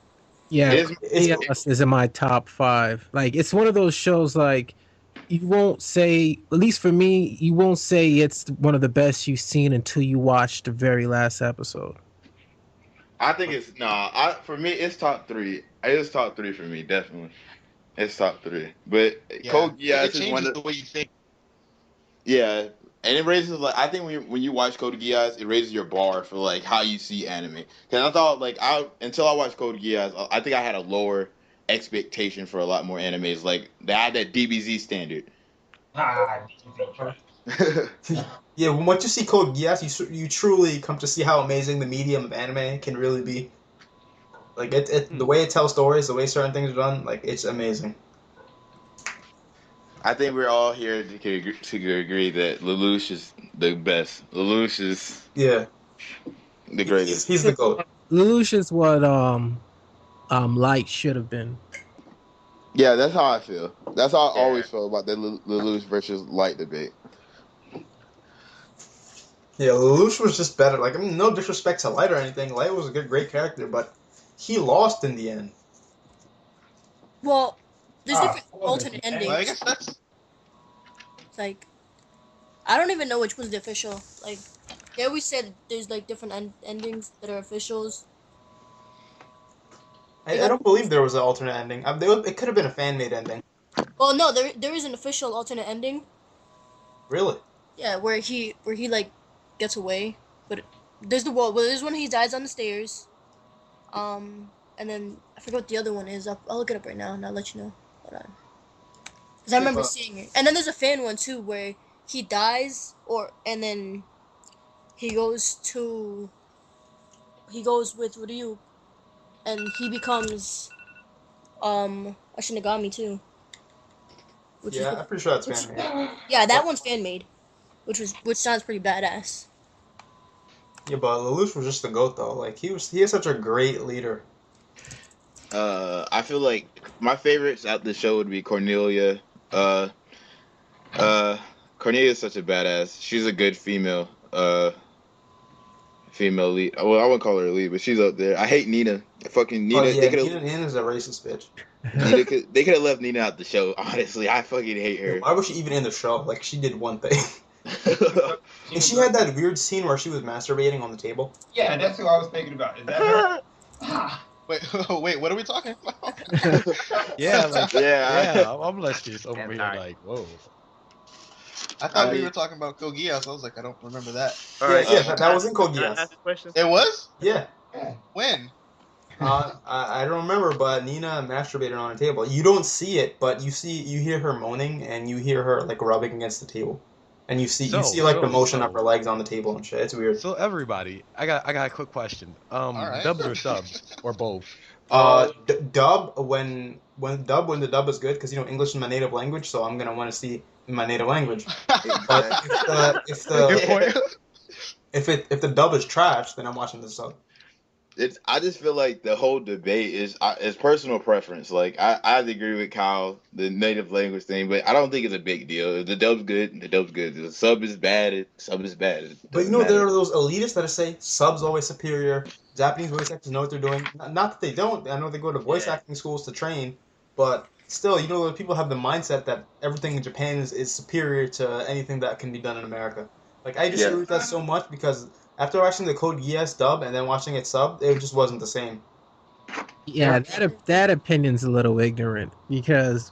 Yeah, It's- Chaos is in my top 5. Like, it's one of those shows, like, you won't say, at least for me, you won't say it's one of the best you've seen until you watch the very last episode. I think it's for me, it's top 3. It's top 3 for me, definitely. It's top 3. But Code Geass it is changes one of the way you think. Yeah, and it raises I think when you watch Code Geass, it raises your bar for like how you see anime. Because I thought until I watched Code Geass, I think I had a lower expectation for a lot more animes. Like they had that DBZ standard. Yeah, once you see Code Geass, you truly come to see how amazing the medium of anime can really be. Like the way it tells stories, the way certain things are done, like it's amazing. I think we're all here to agree that Lelouch is the best. Lelouch is the greatest. He's the GOAT. Lelouch is what Light should have been. Yeah, that's how I feel. That's how I always feel about the Lelouch versus Light debate. Yeah, Lelouch was just better. Like, I mean, no disrespect to Light or anything. Light was a great character, but he lost in the end. well, there's different alternate endings. Well, I guess that's. It's like I don't even know which one's the official. Like they always said there's like different endings that are officials. I don't believe there was an alternate ending. It could have been a fan-made ending. Well, no, there is an official alternate ending. Really? Yeah, where he like gets away, but there's there's one he dies on the stairs, and then I forgot what the other one is. I'll look it up right now and I'll let you know. Hold on, because I remember seeing it. And then there's a fan one too where he dies and then he goes with Ryu, and he becomes a Shinigami too. I'm pretty sure that's fan-made. Yeah, that one's fan made, which sounds pretty badass. Yeah, but Lelouch was just the GOAT though. Like he is such a great leader. I feel like my favorites out the show would be Cornelia. Cornelia is such a badass. She's a good female female lead. Well, I wouldn't call her a lead, but she's up there. I hate Nina. Fucking Oh Nina. yeah, Nina's a racist bitch. They could have left Nina out the show. Honestly, I fucking hate her. Why was she even in the show? Like, she did one thing. And she had that weird scene where she was masturbating on the table. Yeah, that's who I was thinking about. Is that her? Wait, what are we talking about? I'm listening over here like, whoa. I thought we were talking about Code Geass. I was like, I don't remember that. All right, that was in Code Can I Geass. ask a question? It was? Yeah. When? I don't remember, but Nina masturbated on a table. You don't see it, but you hear her moaning, and you hear her like rubbing against the table, and you see the motion of her legs on the table and shit. It's weird. So everybody, I got a quick question. right. Dubs or subs or both? Dub when the dub is good, because English is my native language, so I'm gonna want to see in my native language. But if the dub is trash, then I'm watching the sub. I just feel like the whole debate is personal preference. Like I agree with Kyle, the native language thing, but I don't think it's a big deal. If the dub's good, the dub's good. If the sub is bad, the sub is bad. But there are those elitists that say subs always superior. Japanese voice actors know what they're doing. Not that they don't. I know they go to voice acting schools to train, but still, people have the mindset that everything in Japan is superior to anything that can be done in America. Like, I disagree with that so much, because after watching the Code Geass dub and then watching it sub, it just wasn't the same. Yeah, that opinion's a little ignorant, because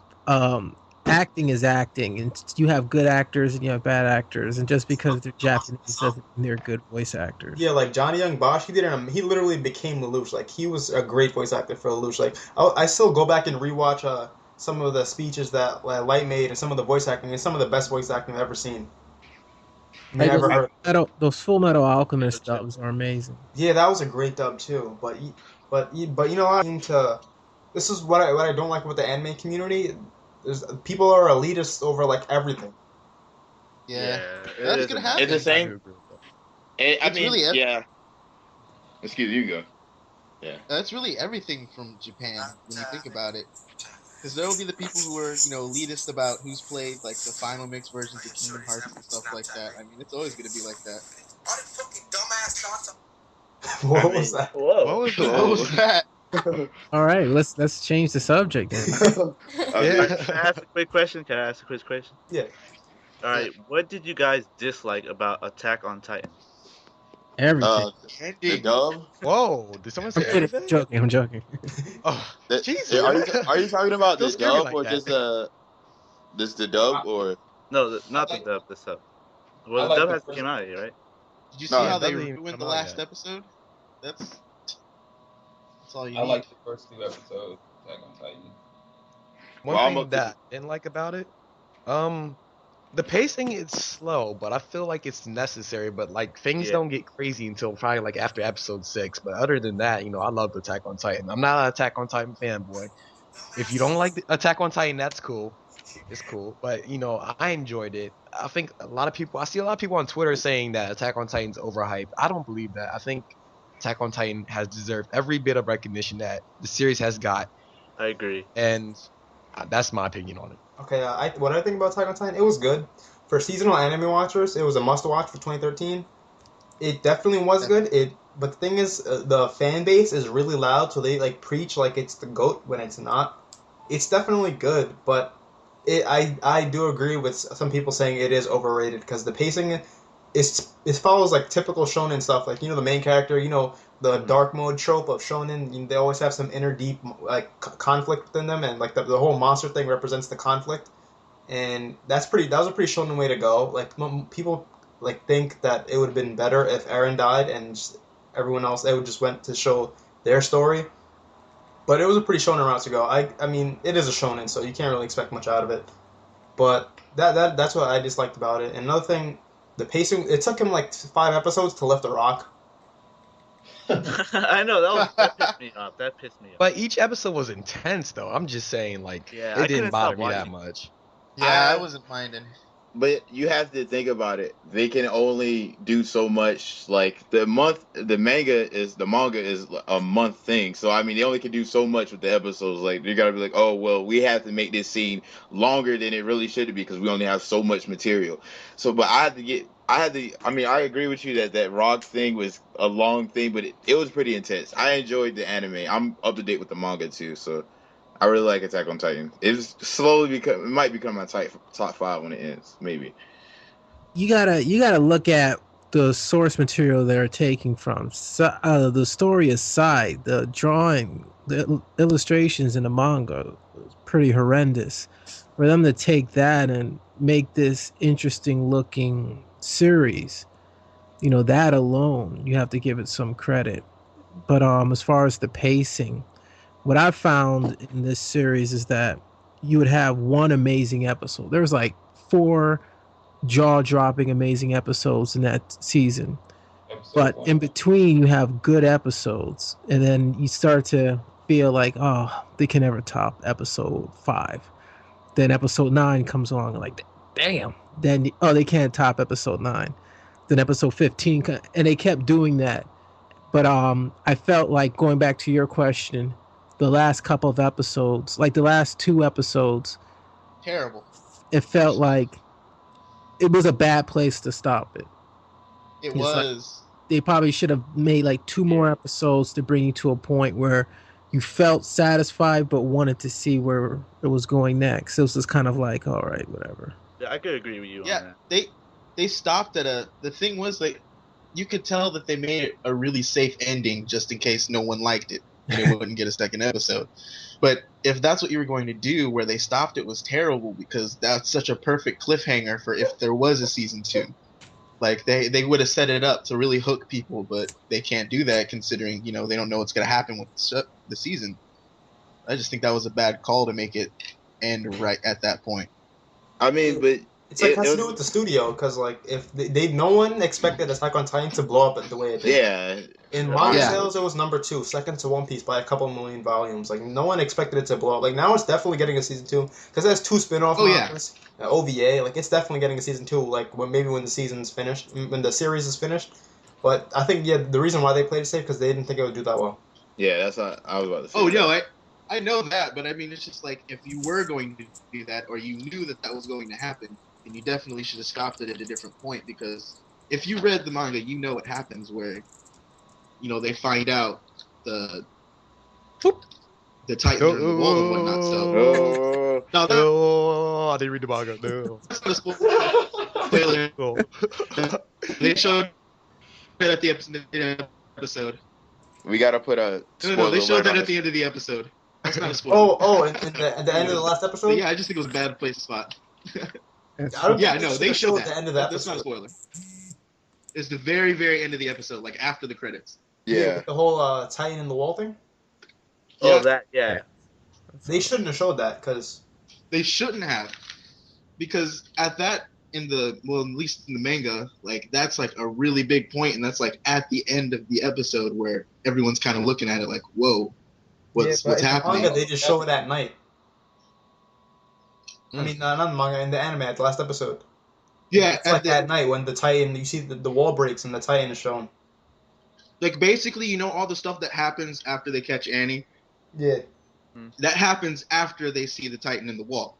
acting is acting, and you have good actors and you have bad actors, and just because they're Japanese doesn't mean they're good voice actors. Yeah, like Johnny Young Bosch, he literally became Lelouch. Like, he was a great voice actor for Lelouch. Like, I still go back and rewatch some of the speeches that Light made, and some of the voice acting, and some of the best voice acting I've ever seen. Those Full Metal Alchemist dubs are amazing. Yeah, that was a great dub too. But this is what I don't like with the anime community. People are elitist over like everything. Yeah, that's gonna happen. It's the same. Yeah. Excuse you, go. Yeah. That's really everything from Japan when you think about it. Because there will be the people who are, elitist about who's played like the final mix versions of Kingdom Hearts and stuff like that. I mean, it's always going to be like that. What was that? Whoa. What was that? All right, let's change the subject then. Can I ask a quick question? Yeah. All right. What did you guys dislike about Attack on Titan? Everything. The dub. Whoa! Did someone say everything? I'm joking. Oh, Jesus! Are you talking about the Don't scare me dub like or that. just the dub or? No, not the dub. The sub. Well, the dub hasn't came out yet, right? Did you see how they ruined the last episode? That's all you need. I like the first 2 episodes of Attack on Titan. One thing that I didn't like about it, the pacing is slow, but I feel like it's necessary. But like things don't get crazy until probably like after episode 6. But other than that, I love Attack on Titan. I'm not an Attack on Titan fanboy. If you don't like Attack on Titan, that's cool. It's cool. But I enjoyed it. I think I see a lot of people on Twitter saying that Attack on Titan's overhyped. I don't believe that. I think Attack on Titan has deserved every bit of recognition that the series has got. I agree. And that's my opinion on it. Okay, what I think about Attack on Titan, it was good. For seasonal anime watchers, it was a must-watch for 2013. It definitely was good. But the thing is, the fan base is really loud, so they like preach like it's the GOAT when it's not. It's definitely good, but I do agree with some people saying it is overrated, because the pacing it follows like typical shonen stuff. Like, the main character, the dark mode trope of shonen, they always have some inner deep like conflict within them, and like the whole monster thing represents the conflict, and that was a pretty shonen way to go. Like, people like think that it would have been better if Eren died and everyone else, they would just went to show their story, but it was a pretty shonen route to go. I mean, it is a shonen, so you can't really expect much out of it, but that's what I disliked about it. And another thing, the pacing, it took him like 5 episodes to lift a rock. I know, that pissed me off. But each episode was intense, though. I'm just saying, like, it didn't bother me that much. Yeah, I wasn't minding. But you have to think about it. They can only do so much. Like, the manga is a month thing. So I mean, they only can do so much with the episodes. Like, you gotta be like, oh well, we have to make this scene longer than it really should be because we only have so much material. So, but I have to I agree with you that that rock thing was a long thing, but it was pretty intense. I enjoyed the anime. I'm up to date with the manga too, so I really like Attack on Titan. It's slowly become, it might become my top five when it ends, maybe. You gotta look at the source material they're taking from. So, the story aside, the drawing, the illustrations in the manga was pretty horrendous. For them to take that and make this interesting looking series, that alone, you have to give it some credit. But as far as the pacing, what I found in this series is that you would have one amazing episode. There was like four jaw-dropping amazing episodes in that season, but in between you have good episodes, and then you start to feel like, oh, they can never top episode 5. Then episode 9 comes along, like, damn. Then, oh, they can't top episode 9. Then episode 15, and they kept doing that. But I felt like, going back to your question, the last couple of episodes, like the last 2 episodes, Terrible. it felt like it was a bad place to stop it. It It's like was. they probably should have made like 2 more episodes to bring you to a point where you felt satisfied but wanted to see where it was going next. It was just kind of like, all right, whatever. Yeah, I could agree with you on Yeah, that. they stopped at a. The thing was, like, you could tell that they made it a really safe ending just in case no one liked it and it wouldn't get a second episode. But if that's what you were going to do, where they stopped it was terrible, because that's such a perfect cliffhanger for if there was a season 2. Like, they would have set it up to really hook people, but they can't do that considering, they don't know what's going to happen with the season. I just think that was a bad call to make it end right at that point. I mean, but It's like has to do with the studio, because like if no one expected Attack on Titan to blow up the way it did. yeah, In manga sales, it was number 2, second to One Piece by a couple million volumes. Like no one expected it to blow up. Like now it's definitely getting a season 2 because it has 2 spin-off mangas, OVA. Like it's definitely getting a season 2. Like when the season's finished, when the series is finished. But I think the reason why they played it safe because they didn't think it would do that well. Yeah, that's what I was about to say. Oh no, I know that, but I mean it's just like if you were going to do that or you knew that was going to happen, then you definitely should have stopped it at a different point, because if you read the manga, you know what happens where, they find out the Titans are in the wall and whatnot. So no, I didn't read the manga. No, that's not a spoiler. They showed that at the episode. We gotta put a No, they showed that at the end of the episode. That's not a spoiler. At the end of the last episode? Yeah, I just think it was a bad place to spot. They showed that. the end of that. That's not a spoiler. It's the very, very end of the episode, like after the credits. Yeah. With the whole Titan in the wall thing? Oh, that, yeah. They shouldn't have showed that, because... They shouldn't have. Because at that, at least in the manga, like, that's like a really big point, and that's like at the end of the episode where everyone's kind of looking at it like, whoa, what's happening? In the manga, they just show it at night. I mean, not in the manga, in the anime, at the last episode. Yeah, it's like at night when the Titan, you see the wall breaks and the Titan is shown. Like, basically, all the stuff that happens after they catch Annie? Yeah. That happens after they see the Titan in the wall.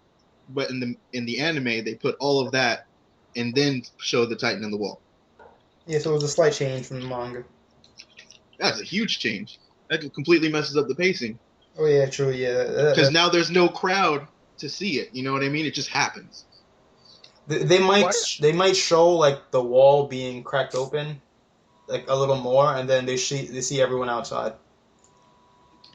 But in the anime, they put all of that and then show the Titan in the wall. Yeah, so it was a slight change from the manga. That's a huge change. That completely messes up the pacing. Oh, yeah, true, yeah. Because now there's no crowd to see it. You know what I mean? It just happens. They might show like the wall being cracked open, like a little more, and then they see everyone outside.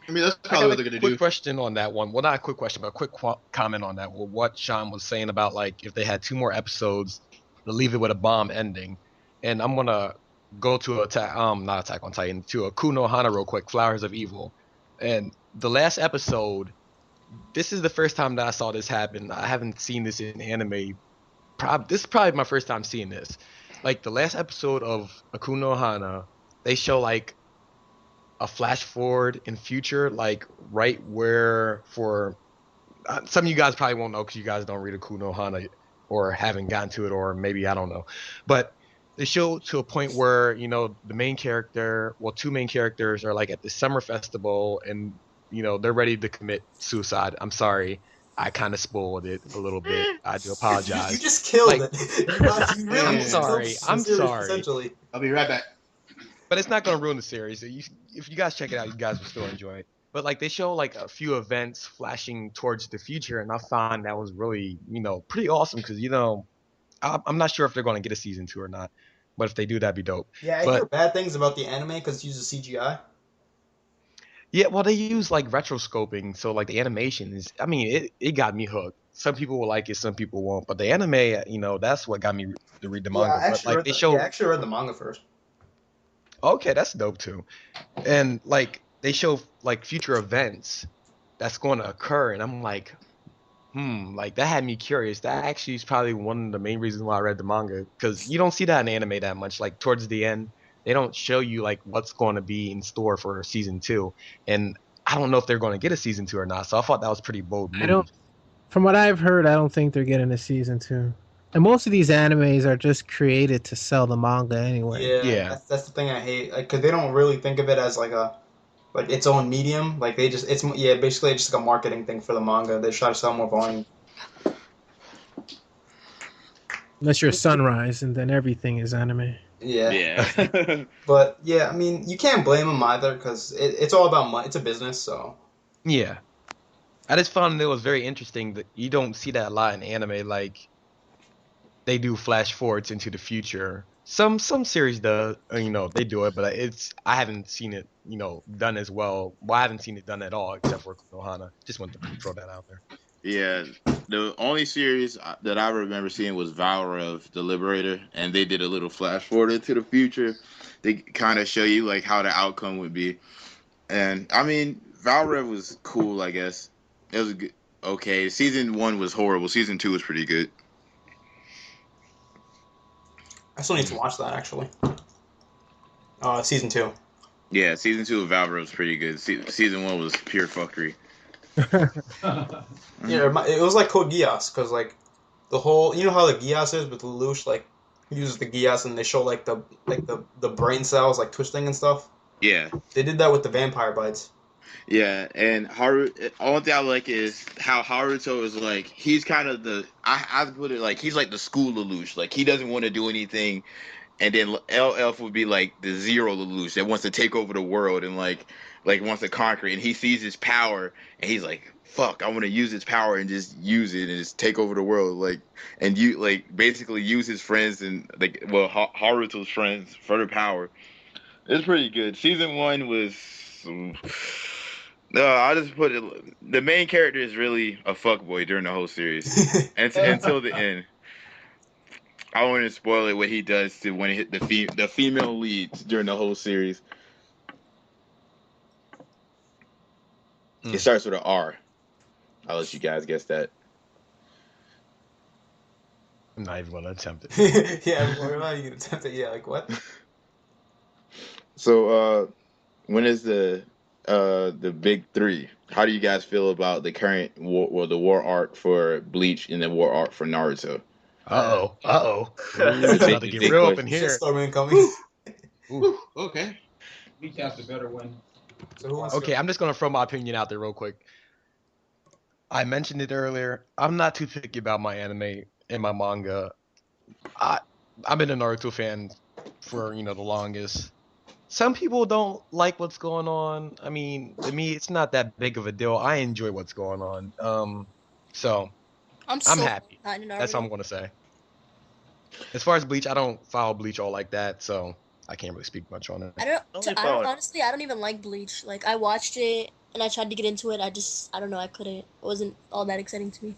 I mean, that's probably what they're gonna do. Quick question on that one. Well, not a quick question, but a quick comment on that. Well, what Sean was saying about like if they had 2 more episodes, to leave it with a bomb ending. And I'm gonna go to not Attack on Titan, to a Kuno Hana real quick, Flowers of Evil. And the last episode, this is the first time that I saw this happen. I haven't seen this in anime. This is probably my first time seeing this. Like the last episode of Akuno Hana, they show like a flash forward in future, like right where for some of you guys probably won't know because you guys don't read Akuno Hana or haven't gotten to it, or maybe I don't know. But they show to a point where the main character, 2 main characters are like at the summer festival and they're ready to commit suicide. I'm sorry. I kind of spoiled it a little bit. I do You apologize. just killed Like, it. You really I'm just sorry. killed the I'm series, sorry. essentially. I'll be right back. But it's not gonna ruin the series. If you guys check it out, you guys will still enjoy it. But like they show like a few events flashing towards the future, and I found that was really pretty awesome because I'm not sure if they're gonna get a season 2 or not. But if they do, that'd be dope. Yeah, I hear But bad things about the anime because it uses CGI. yeah, well they use like retroscoping, so like the animation is. I mean, it got me hooked. Some people will like it, some people won't. But the anime, that's what got me to read the Yeah, manga. I But actually like read they the, show. yeah, I actually read the manga first. Okay, that's dope too. And like they show like future events that's going to occur, and I'm like, like that had me curious. That actually is probably one of the main reasons why I read the manga because you don't see that in anime that much. Like towards the end, they don't show you like what's going to be in store for season 2, and I don't know if they're going to get a season 2 or not. So I thought that was a pretty bold I don't. move. From what I've heard, I don't think they're getting a season 2. And most of these animes are just created to sell the manga anyway. Yeah, Yeah, that's the thing I hate. Like, cause they don't really think of it as like its own medium. Like they just basically it's just like a marketing thing for the manga. They try to sell more volume. Unless you're Sunrise, and then everything is anime. Yeah, Yeah. but yeah, I mean you can't blame them either because it's all about money. It's a business, so yeah. I just found it was very interesting that you don't see that a lot in anime. Like they do flash forwards into the future. Some series does, they do it, but I haven't seen it, done as well. Well, I haven't seen it done at all except for Konohana. Just wanted to throw that out there. Yeah, the only series that I remember seeing was Valorant, the Liberator, and they did a little flash forward into the future. They kind of show you like how the outcome would be, and I mean Valorant was cool, I guess. It was good. Okay. Season 1 was horrible. Season 2 was pretty good. I still need to watch that actually. Season 2. Yeah, season 2 of Valorant was pretty good. Season 1 was pure fuckery. Yeah, it was like Code Geass because like the whole how the Geass is with Lelouch like uses the Geass and they show like the brain cells like twisting and stuff. Yeah. They did that with the vampire bites. Yeah, and only thing I like is how Haruto is like, he's kind of I put it like, he's like the school Lelouch. Like, he doesn't want to do anything, and then LF would be like the zero Lelouch that wants to take over the world and like wants to conquer it, and he sees his power, and he's like, fuck, I want to use his power and just use it and just take over the world, like, and you, like, basically use his friends and, like, well, Haruto's friends for the power. It's pretty good. Season 1 was... No, I just put it. The main character is really a fuckboy during the whole series, and until the end. I don't want to spoil it what he does to when he hit the female leads during the whole series. It starts with an R. I'll let you guys guess that. I'm not even gonna attempt it. Yeah, we're not even gonna attempt it. Yeah, like what? So, when is the big 3? How do you guys feel about the current the war arc for Bleach and the war arc for Naruto? Uh-oh. It's about to get real up in here. Shitstorm incoming. Ooh, okay. Bleach has the better one. So who wants Okay, I'm just gonna throw my opinion out there real quick. I mentioned it earlier. I'm not too picky about my anime and my manga. I've been a Naruto fan for the longest. Some people don't like what's going on. I mean, to me, it's not that big of a deal. I enjoy what's going on. So I'm happy. That's all I'm gonna say. As far as Bleach, I don't follow Bleach all like that, so I can't really speak much on it. Honestly, I don't even like Bleach. Like I watched it and I tried to get into it. I don't know. I couldn't. It wasn't all that exciting to me.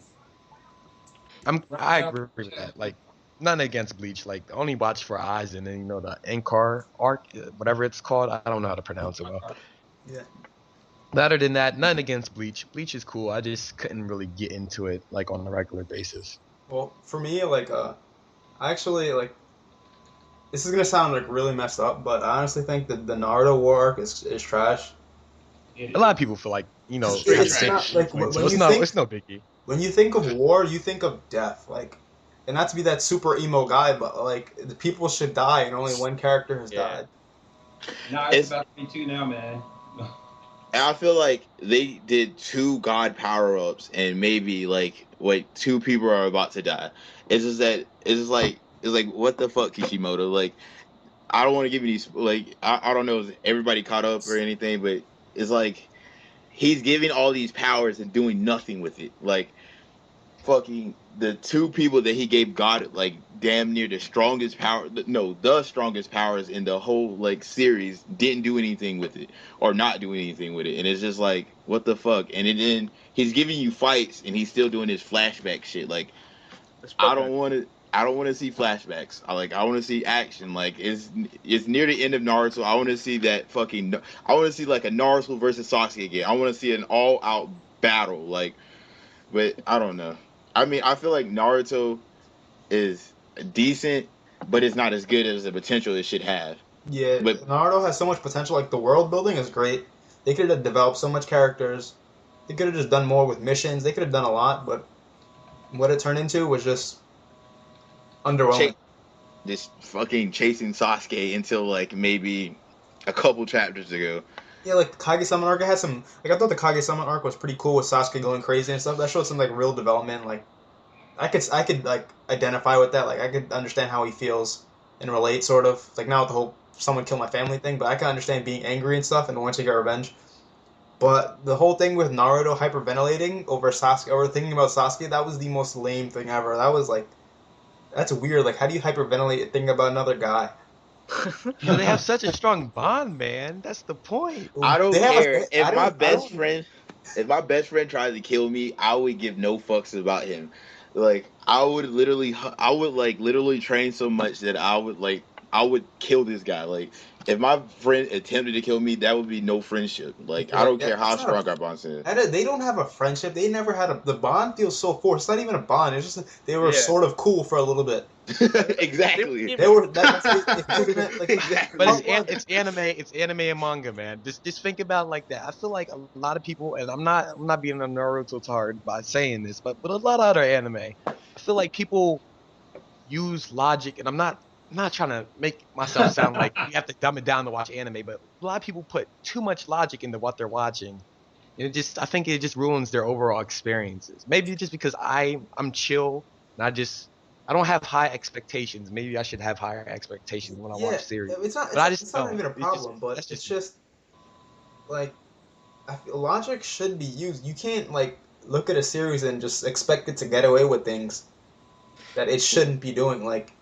I agree with that. Like, nothing against Bleach. Like, only watch for eyes and then the Enkar arc, whatever it's called. I don't know how to pronounce it well. Yeah. Other than that, nothing against Bleach. Bleach is cool. I just couldn't really get into it like on a regular basis. Well, for me, like, I actually like. This is gonna sound like really messed up, but I honestly think that the Naruto war arc is trash. A lot of people feel like it's not like when you think, it's no biggie. When you think of war, you think of death, like, and not to be that super emo guy, but like the people should die, and only one character has died. Nah, it's about to be 2 now, man. And I feel like they did 2 god power ups, and maybe like wait, 2 people are about to die. It's just that it's like what the fuck, Kishimoto? Like I don't want to give you these like I don't know if everybody caught up or anything, but it's like he's giving all these powers and doing nothing with it. Like fucking the 2 people that he gave God like damn near the strongest power, no, the strongest powers in the whole like series didn't do anything with it or not doing anything with it, and it's just like what the fuck. And then he's giving you fights and he's still doing his flashback shit. Like I don't want to. I don't want to see flashbacks. I want to see action. Like it's near the end of Naruto. I want to see that fucking. I want to see like a Naruto versus Sasuke again. I want to see an all out battle. Like, but I don't know. I mean, I feel like Naruto is decent, but it's not as good as the potential it should have. Yeah, But Naruto has so much potential. Like the world building is great. They could have developed so much characters. They could have just done more with missions. They could have done a lot, but what it turned into was just underwhelming. Just fucking chasing Sasuke until like maybe a couple chapters ago. Yeah, like the Kage Summon arc, I had some. Like I thought the Kage Summon arc was pretty cool with Sasuke going crazy and stuff. That showed some like real development. Like I could like identify with that. Like I could understand how he feels and relate, sort of. Like now with the whole someone killed my family thing, but I can understand being angry and stuff and wanting to get revenge. But the whole thing with Naruto hyperventilating over Sasuke, or thinking about Sasuke, that was the most lame thing ever. That was like, that's weird. Like, how do you hyperventilate thinking about another guy? Yo, they have such a strong bond, man. That's the point. I don't They have care a- I if my don't- I best don't- friend, if my best friend tries to kill me, I would give no fucks about him. Like I would literally train so much that I would kill this guy. Like if my friend attempted to kill me, that would be no friendship. Like I don't care how That's not strong our bond is. They don't have a friendship. They never had the bond feels so forced. It's not even a bond. It's just they were Yeah. sort of cool for a little bit. Exactly. They were like, Exactly. But it's anime and manga, man. Just think about it like that. I feel like a lot of people, and I'm not being a Naruto tard by saying this, but a lot of other anime, I feel like people use logic, and I'm not trying to make myself sound like you have to dumb it down to watch anime, but a lot of people put too much logic into what they're watching. And I think it just ruins their overall experiences. Maybe just because I'm chill and I don't have high expectations. Maybe I should have higher expectations when I watch series. It's not. But I just It's not don't. even a It's just- problem, but that's it's just- just like I feel logic should be used. You can't like look at a series and just expect it to get away with things that it shouldn't be doing. Like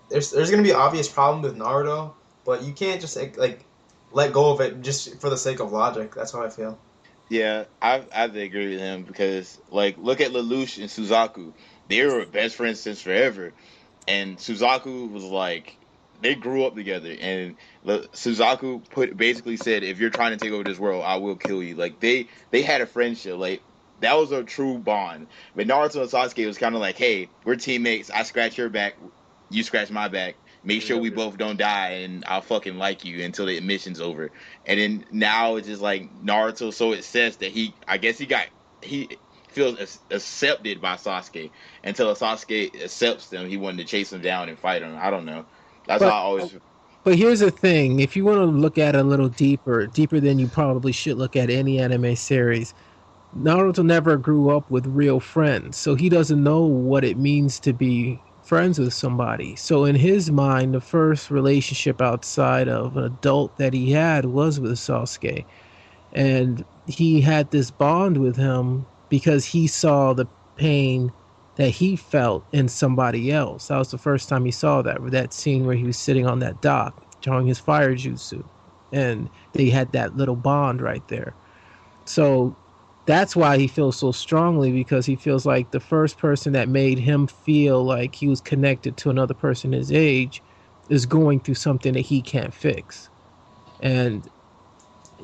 there's gonna be obvious problems with Naruto, but you can't just like let go of it just for the sake of logic. That's how I feel. Yeah, I have to agree with him because like look at Lelouch and Suzaku. They were best friends since forever. And Suzaku was like they grew up together and Suzaku basically said if you're trying to take over this world, I will kill you. Like they had a friendship. Like that was a true bond. But Naruto and Sasuke was kind of like, "Hey, we're teammates. I scratch your back, you scratch my back. Make sure we both don't die, and I'll fucking like you until the mission's over." And then now it's just like Naruto. So it says that he feels accepted by Sasuke until Sasuke accepts them. He wanted to chase him down and fight him. I don't know. That's how I always. But here's the thing: if you want to look at it a little deeper than you probably should look at any anime series, Naruto never grew up with real friends, so he doesn't know what it means to be friends with somebody. So in his mind, the first relationship outside of an adult that he had was with Sasuke. And he had this bond with him because he saw the pain that he felt in somebody else. That was the first time he saw that scene where he was sitting on that dock drawing his fire jutsu. And they had that little bond right there. So that's why he feels so strongly, because he feels like the first person that made him feel like he was connected to another person his age is going through something that he can't fix. And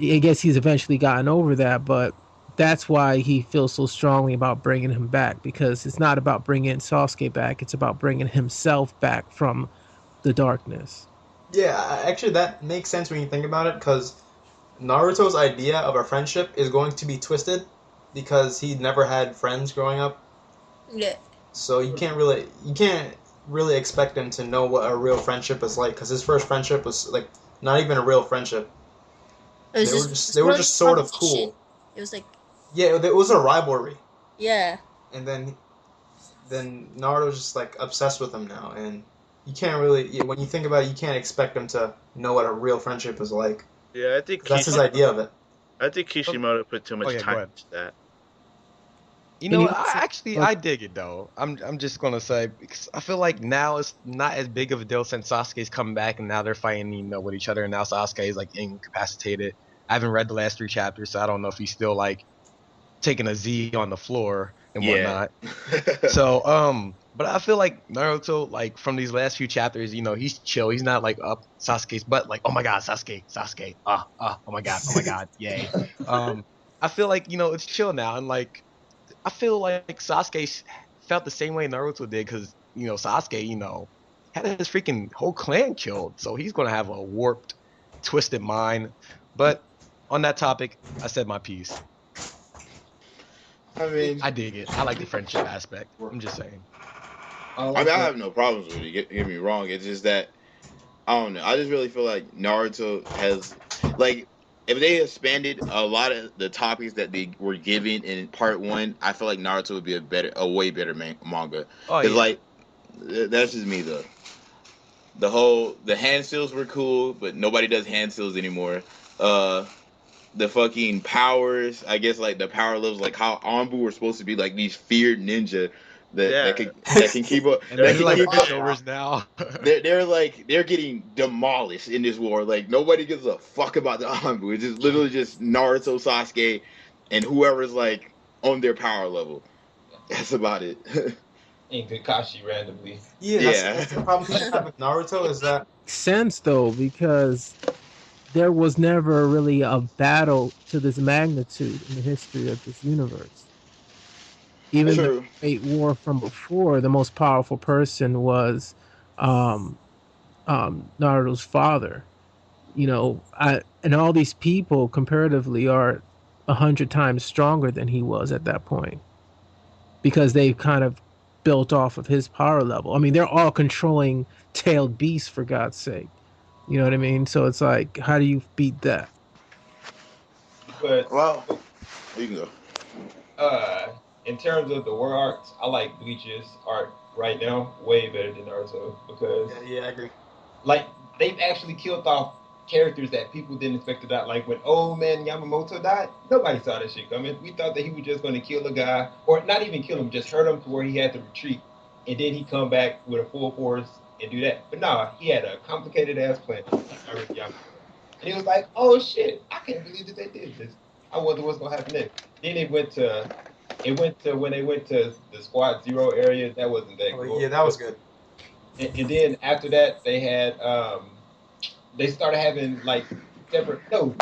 I guess he's eventually gotten over that, but that's why he feels so strongly about bringing him back, because it's not about bringing Sasuke back, it's about bringing himself back from the darkness. Yeah, actually, that makes sense when you think about it, because Naruto's idea of a friendship is going to be twisted because he never had friends growing up. Yeah. So you can't really expect him to know what a real friendship is like, because his first friendship was like not even a real friendship. It was They were just just they were just sort of competition. cool. It was like, Yeah, it was a rivalry, yeah. and then Naruto's just like obsessed with him now, and you can't really when you think about it, you can't expect him to know what a real friendship is like. Yeah, I think 'Cause that's his idea of it. Kishimoto put too Oh much yeah, go time ahead. into that. You And know, he what, also, I dig it though. I'm just gonna say because I feel like now it's not as big of a deal since Sasuke's come back and now they're fighting, with each other, and now Sasuke is like incapacitated. I haven't read the last 3 chapters, so I don't know if he's still like taking a Z on the floor and Yeah. whatnot. So, but I feel like Naruto, like from these last few chapters, he's chill. He's not like up Sasuke's butt, like, oh my god, Sasuke, oh my god, yay. I feel like it's chill now, and like I feel like Sasuke felt the same way Naruto did, because Sasuke, had his freaking whole clan killed, so he's gonna have a warped, twisted mind. But on that topic, I said my piece. I mean, I dig it. I like the friendship aspect. I'm just saying. I have no problems with it. Get me wrong. It's just that I don't know. I just really feel like Naruto has like if they expanded a lot of the topics that they were given in part one, I feel like Naruto would be a way better manga. Oh Cause yeah. like that's just me though. The hand seals were cool, but nobody does hand seals anymore. Uh, the fucking powers, I guess like the power levels, like how Anbu were supposed to be like these feared ninja that Yeah. that can keep up And that they're can like keep up. pushovers now. They're getting demolished in this war. Like nobody gives a fuck about the Anbu. It's just literally just Naruto, Sasuke, and whoever's like on their power level. That's about it. And Kakashi randomly. Yeah, Yeah. that's the problem people have with Naruto is that sense though, because there was never really a battle to this magnitude in the history of this universe. Even the True. Great War from before, the most powerful person was um, Naruto's father. And all these people comparatively are 100 times stronger than he was at that point because they kind of built off of his power level. I mean, they're all controlling tailed beasts for God's sake. You know what I mean? So it's like, how do you beat that? But Well, you can go. uh, in terms of the war arcs, I like Bleach's arc right now way better than Naruto because yeah, I agree. like they've actually killed off characters that people didn't expect to die. Like when old man Yamamoto died, nobody saw that shit coming. We thought that he was just going to kill a guy, or not even kill him, just hurt him to where he had to retreat, and then he come back with a full force and do that. But no, he had a complicated ass plan. And he was like, "Oh shit, I can't believe that they did this. I wonder what's gonna happen next." Then it went to when they went to the Squad Zero area. That wasn't that cool. Yeah, that was good. And then after that, they had they started having like separate. No,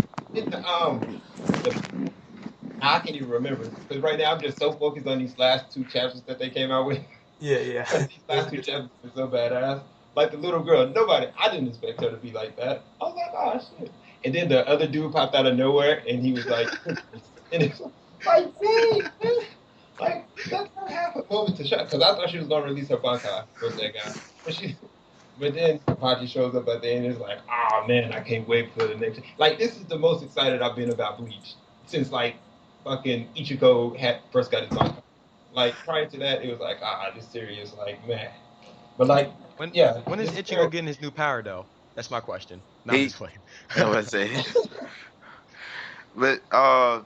I can't even remember because right now I'm just so focused on these last 2 chapters that they came out with. Yeah. These last 2 chapters are so badass. Like the little girl, I didn't expect her to be like that. I was like, oh shit. And then the other dude popped out of nowhere and he was like, and it's like, man, like that's not half a moment to shut. Because I thought she was gonna release her bankai with that guy, but then Hachi shows up at the end and is like, oh man, I can't wait for the next. Like this is the most excited I've been about Bleach since like fucking Ichigo first got his bankai. Like prior to that, it was like, this series, like man. But like, When yeah, when is Ichigo getting his new power though? That's my question. No, I'm He- just playing. I was say. But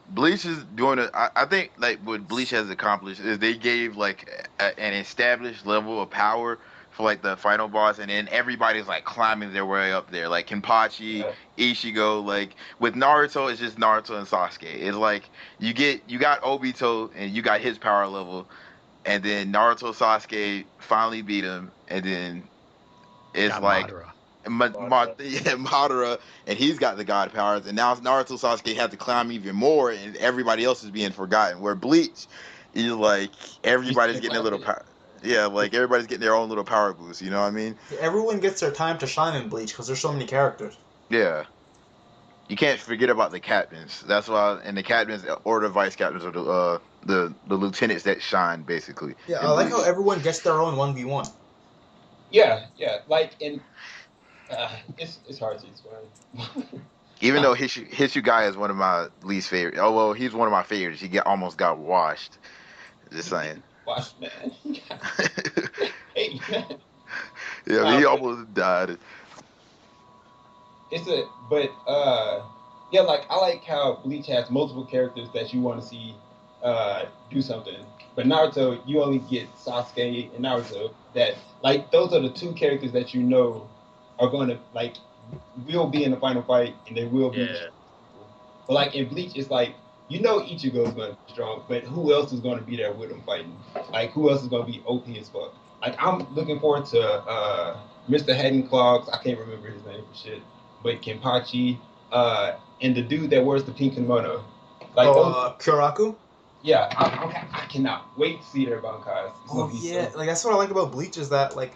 Bleach is doing it. I think like what Bleach has accomplished is they gave like an established level of power for like the final boss, and then everybody's like climbing their way up there. Like Kenpachi, Ichigo. Like with Naruto, it's just Naruto and Sasuke. It's like you got Obito and you got his power level, and then Naruto Sasuke finally beat him, and then it's Got like Madara. Madara, and he's got the god powers, and now Naruto Sasuke have to climb even more, and everybody else is being forgotten. Where Bleach is like everybody's getting a little power. Yeah, like everybody's getting their own little power boost. You know what I mean? Everyone gets their time to shine in Bleach because there's so many characters. Yeah. You can't forget about the captains. That's why, and the captains or the vice captains are the lieutenants that shine basically. Yeah, I like how everyone gets their own 1v1. Yeah, like in it's hard to explain. Even though Hitsu guy is one of my least favorite. Oh well, he's one of my favorites. Almost got washed. Just saying. Watch, man. Hey, man. Yeah, Nah, he but almost died. but yeah, like I like how Bleach has multiple characters that you want to see do something. But Naruto, you only get Sasuke and Naruto. That like those are the two characters that you know are going to like will be in the final fight and they will be. Yeah. But like in Bleach, it's like you know Ichigo is going to be strong, but who else is going to be there with him fighting? Like who else is going to be OP as fuck? Like I'm looking forward to Mr. Haddon Clogs. I can't remember his name for shit, but Kenpachi and the dude that wears the pink kimono. Like Kyoraku? yeah, I cannot wait to see their Bankais. Oh yeah, like that's what I like about Bleach is that like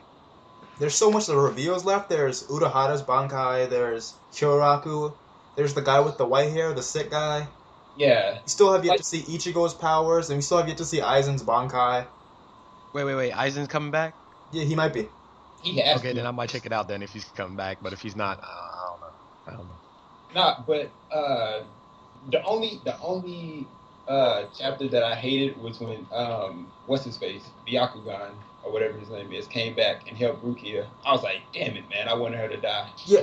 there's so much of the reveals left. There's Urahara's Bankai, there's Kyoraku, there's the guy with the white hair, the sick guy. Yeah. You still have yet to see Ichigo's powers, and we still have yet to see Aizen's Bankai. Wait. Aizen's coming back? Yeah, he might be. He has Okay, to. then I might check it out then if he's coming back. But if he's not, I don't know. Nah, but the only chapter that I hated was when what's his face, Byakugan or whatever his name is, came back and helped Rukia. I was like, damn it, man, I wanted her to die. Yeah,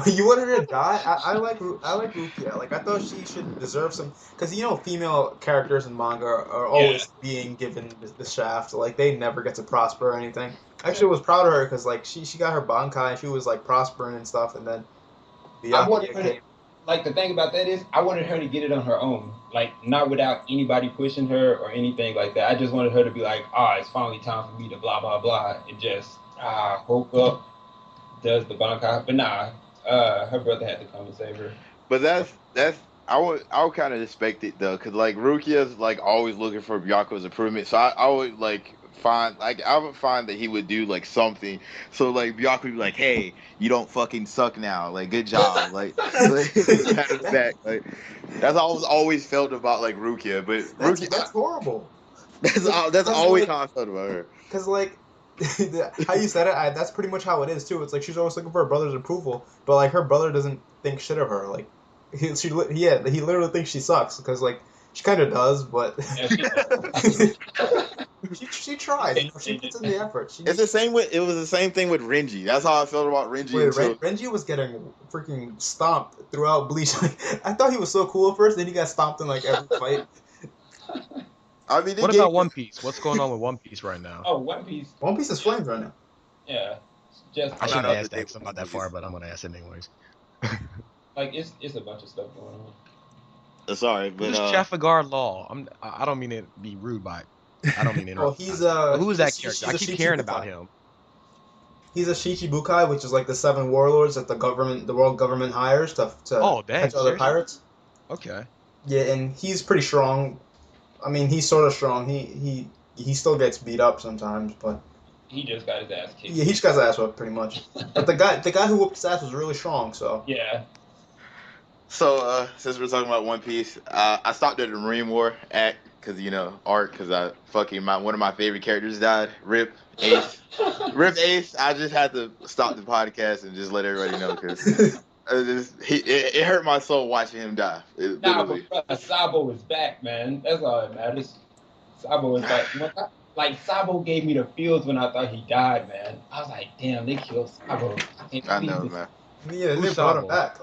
you wanted her to die. I like Rukia. Like I thought she should deserve some, because female characters in manga are always being given the shaft. Like they never get to prosper or anything. I actually was proud of her because like she got her Bankai and she was like prospering and stuff, and then Byakuya came. Like the thing about that is, I wanted her to get it on her own, like not without anybody pushing her or anything like that. I just wanted her to be like, it's finally time for me to blah blah blah, and just woke up, does the Bankai, but nah, her brother had to come and save her. But I would kind of expect it though, cause like Rukia's like always looking for Byaku's improvement, so I would like I would find that he would do like something, so like Byaku would be like, hey, you don't fucking suck now, like good job, like pat his back, like that's how I always felt about like Rukia, but That's horrible. That's always how I felt about her. Because like how you said it, that's pretty much how it is too. It's like she's always looking for her brother's approval, but like her brother doesn't think shit of her. Like he literally thinks she sucks because like she kind of does, but she tried. She puts in the effort. It was the same thing with Renji. That's how I felt about Renji. Renji was getting freaking stomped throughout Bleach. I thought he was so cool at first, then he got stomped in like every fight. I mean, what about One Piece? What's going on with One Piece right now? Oh, One Piece. One Piece is flames right now. Yeah. I shouldn't ask that because I'm not that far, but I'm gonna ask it anyways. Like it's a bunch of stuff going on. Sorry, but who's Trafalgar Law? I don't mean to be rude by it. I don't mean to interrupt. Well, who is that character? I keep hearing about him. He's a Shichibukai, which is like the 7 warlords that the world government hires to catch other pirates. Okay. Yeah, and he's pretty strong. I mean, he's sort of strong. He still gets beat up sometimes, but he just got his ass kicked. Yeah, he just got his ass whooped pretty much. But the guy who whooped his ass was really strong. So yeah. So since we're talking about One Piece, I stopped at the Marine War act because art because one of my favorite characters died. Rip Ace. Rip Ace. I just had to stop the podcast and just let everybody know because. It hurt my soul watching him die. But Sabo is back, man. That's all that matters. Sabo is back. Sabo gave me the feels when I thought he died, man. I was like, damn, they killed Sabo. I know, man. Yeah, they brought him back.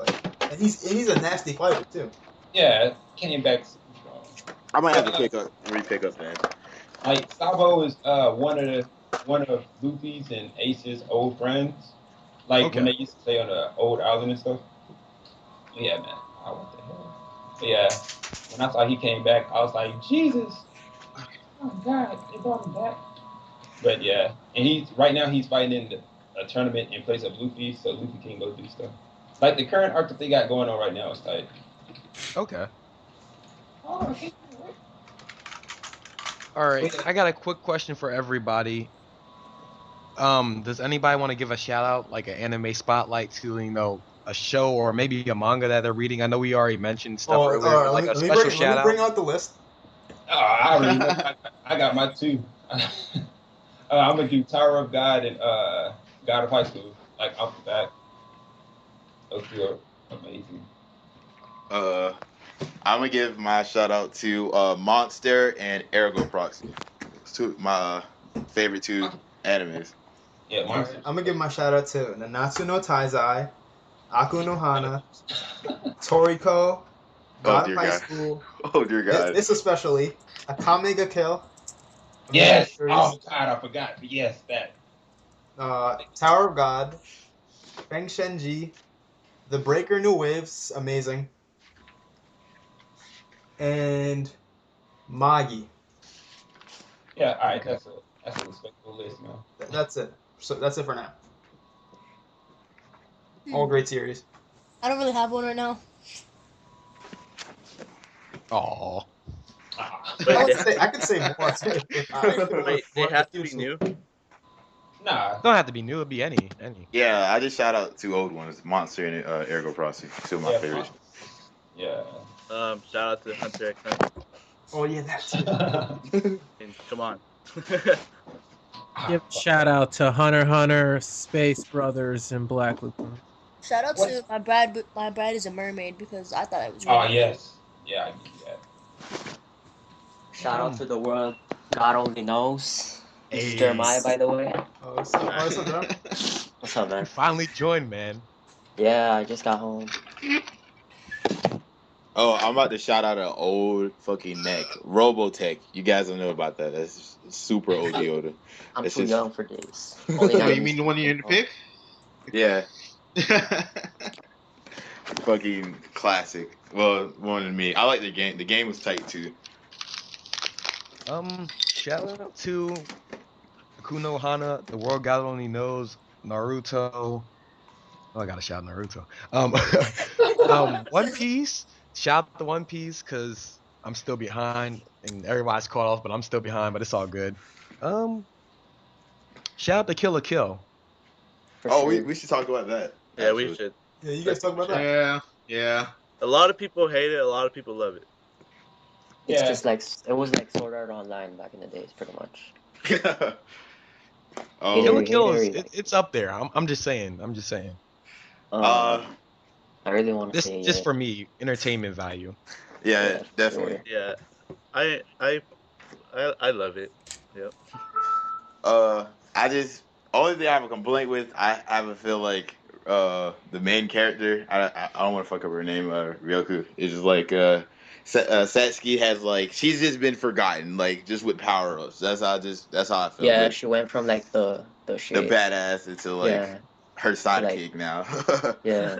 And he's a nasty fighter too. Yeah, came back super strong. I might have to re-pick up, man. Like Sabo is one of Luffy's and Ace's old friends. Like when they used to stay on the old island and stuff. Yeah, man. What the hell? But yeah, when I saw he came back, I was like, Jesus. Oh God, they brought him back. But yeah, and right now he's fighting in a tournament in place of Luffy, so Luffy can go do stuff. Like the current arc that they got going on right now is tight. Okay. Oh, okay. All right, I got a quick question for everybody. Does anybody want to give a shout out, like an anime spotlight to a show or maybe a manga that they're reading? I know we already mentioned stuff earlier, like a special shout out. Let me bring out the list. Oh, I already know. I got my 2. I'm gonna do Tower of God and God of High School, like off the bat. Those 2 are amazing. Uh, I'm gonna give my shout out to Monster and Ergo Proxy. It's two my favorite two animes. Yeah, Alright, Monster. I'm gonna give my shout out to Nanatsu no Taizai, Aku no Hana, Toriko, Oh God dear of High God. School, Oh dear God. this especially, Akame ga Kill, amazing Yes. series, Oh God, I forgot. Yes, that. Tower of God, Feng Shenji, The Breaker New Waves, amazing, and Magi. Yeah. All right. That's a respectable list, man. That's it. So that's it for now. All great series. I don't really have one right now. Aw. Ah. I could say more too. Wait, they have to be new. Nah. Don't have to be new. It'd be any. Yeah, I just shout out two old ones, Monster and Ergo Proxy. Two of my Yeah. favorites. Yeah. Shout out to Hunter x Hunter. Oh yeah, that too. And come on. Give a shout out to Hunter x Hunter, Space Brothers, and Black Lagoon. Shout out What? to my bride. My bride is a mermaid because I thought it was. Oh Really yes. Yeah, I get that. Shout out to the world. God only knows. This is Hey. Jeremiah, by the way. Oh, what's up, bro? What's up, You man? finally joined, man. Yeah, I just got home. Oh, I'm about to shout out an old fucking neck, Robotech. You guys don't know about that. That's super OG older. I'm It's too just- young for this. Only Wait, 90s. you mean the one you need to pick? Yeah, fucking classic. Well, more than me. I like the game. The game was tight too. Shout out to Akuno Hana, The World God Only Knows, Naruto. Oh, I gotta shout Naruto. One Piece. Shout out to One Piece because I'm still behind, and everybody's caught off, but I'm still behind. But it's all good. Shout out to Kill la Kill. For Oh, sure. we should talk about that. Yeah, we actually. should. Yeah, you guys talk about that. Yeah. A lot of people hate it. A lot of people love it. It's Yeah. just like it was like Sword Art Online back in the days, pretty much. Oh, Kill la Hater, Kill is hater, it's up there. I'm just saying. I really want to This say just it. for me, entertainment value. yeah, Yeah, for definitely. sure. Yeah, I love it. Yep. I just only thing I have a complaint with. I have a feel like the main character. I don't want to fuck up her name. Ryoku is just like Satsuki has like she's just been forgotten. Like just with power ups. That's how I feel. Yeah, Like, she went from like the the shit. badass into like Yeah, her sidekick now. yeah.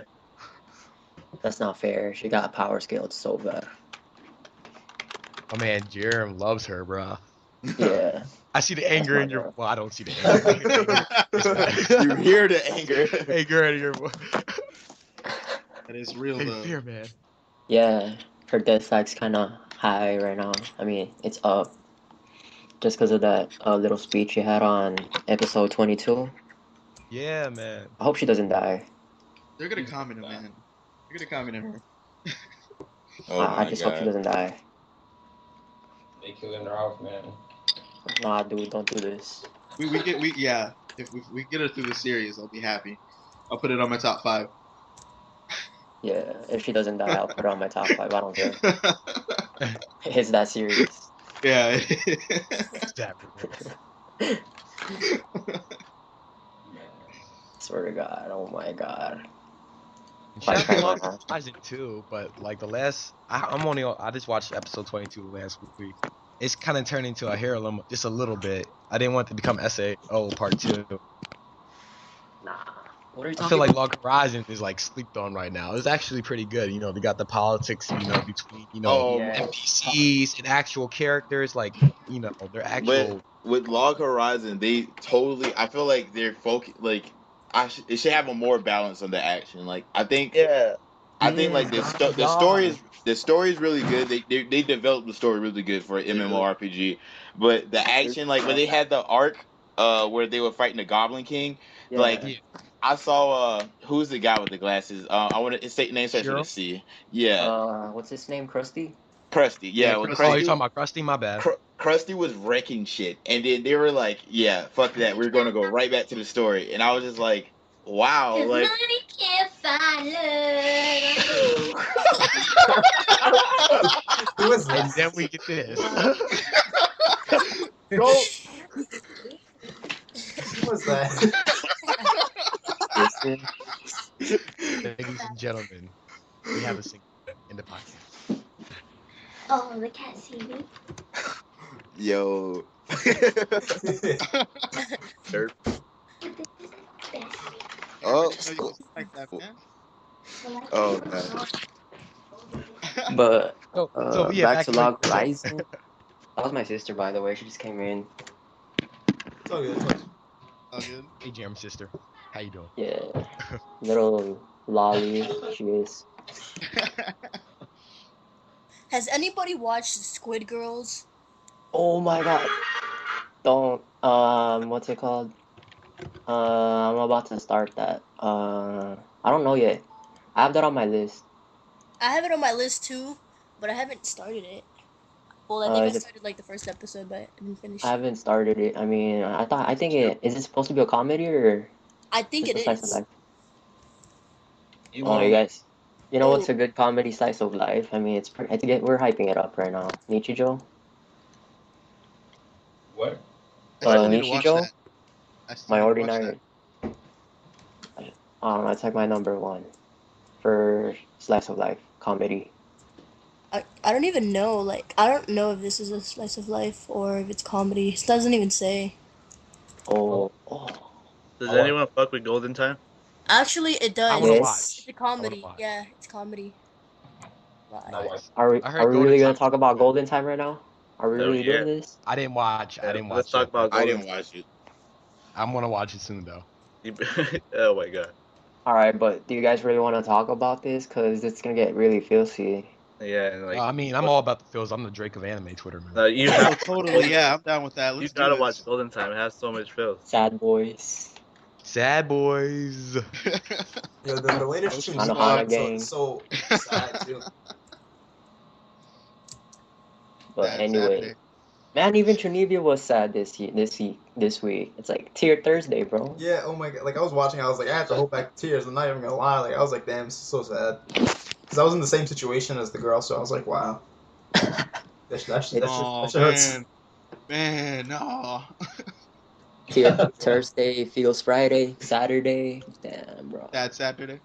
That's not fair. She got power scaled so bad. My man Jerem loves her, bro. Yeah. I see the That's anger my in your. girl. Well, I don't see the anger. You hear the anger. Anger in your. That is real Hey, though. fear, man. Yeah, her dislike's kind of high right now. I mean, it's up just because of that little speech she had on episode 22. Yeah, man. I hope she doesn't die. They're gonna comment on man. They're gonna comment on her. Oh I my just hope she god. doesn't die. They killing her off, man. Nah, dude, don't do this. Yeah. If we get her through the series, I'll be happy. I'll put it on my top 5. Yeah, if she doesn't die, I'll put her on my top 5. I don't care. It's that serious. Yeah. Swear to God. Oh my God. Shout out Try to my Log best. Horizon too, but like I just watched episode 22 last week. It's kind of turned into a heirloom just a little bit. I didn't want it to become SAO part 2. Nah. What are you I talking feel like about? Log Horizon is like slept on right now. It's actually pretty good. You know, they got the politics, between, Yeah. NPCs and actual characters, like, they're actual. But with Log Horizon, they totally. I feel like they're like. It should have a more balance on the action. Like I think Yeah. like the story is really good. They developed the story really good for an MMORPG, but the action, like when they had the arc where they were fighting the Goblin King, Yeah. like Yeah. I saw who's the guy with the glasses? I want to say name starts with a Shiro? C. Yeah, What's his name? Krusty? Krusty. Yeah, when Krusty. Oh, you're Krusty talking about Krusty? My bad. Krusty was wrecking shit, and then they were like, "Yeah, fuck that. We're gonna go right back to the story." And I was just like, "Wow!" Like, Who is And that? then we get this. Go. Who was that? Sister. Ladies and gentlemen, we have a singer in the podcast. Oh, the cat see me. Yo. Derp. Oh. No, you don't like that, man. Oh god. But So yeah, back back to to Log so- Horizon. That was my sister, by the way. She just came in. It's all good. It's all good. All good. Hey, Jerem sister, how you doing? Yeah, little lolly she is. Has anybody watched Squid Girls? Oh my god! Don't what's it called? I'm about to start that. I don't know yet. I have that on my list. I have it on my list too, but I haven't started it. Well, I think I Is it, started like the first episode, but I didn't finish I it. haven't started it. I mean, I think is it supposed to be a comedy or I think just it a slice of is. life? You Oh, you want guys. You know what's Oh. a good comedy slice of life? I mean, we're hyping it up right now. Nichijou? what? I still need to watch Nichijou? that. I still My need to watch ordinary. that. It's like my number one for slice of life comedy. I don't even know. Like, I don't know if this is a slice of life or if it's comedy. It doesn't even say. Oh. Does Oh, anyone fuck with Golden Time? Actually, it does. I want to Yes. watch. It's a I wanna comedy. watch. Yeah, it's comedy. Why? Nice. Are we I heard are we Golden really gonna Time- talk about Golden Time right now? Are we Oh, really yeah. doing this? I didn't watch. I didn't watch. Let's talk it. about I Golden didn't watch it. I'm gonna watch it soon though. Oh my god. All right, but do you guys really want to talk about this? Cause it's gonna get really filthy. Yeah, and like I mean, I'm all about the feels. I'm the Drake of anime Twitter, man. no, you Oh, have totally. Yeah, I'm down with that. you Let's gotta do watch this. Golden Time. It has so much feels. Sad boys. Sad boys. Yo, the latest Hana Chunibyo Hana episode gang. is so sad too. But Sad anyway, Saturday. man, even Chunibyo was sad this week. It's like Tear Thursday, bro. Yeah, oh my god. Like, I was watching, I was like, I have to hold back tears. I'm not even gonna lie. Like, I was like, damn, this is so sad. Because I was in the same situation as the girl, so I was like, wow. That shit Oh hurts. man, no. Tear Thursday feels Friday, Saturday. Damn, bro. Sad Saturday.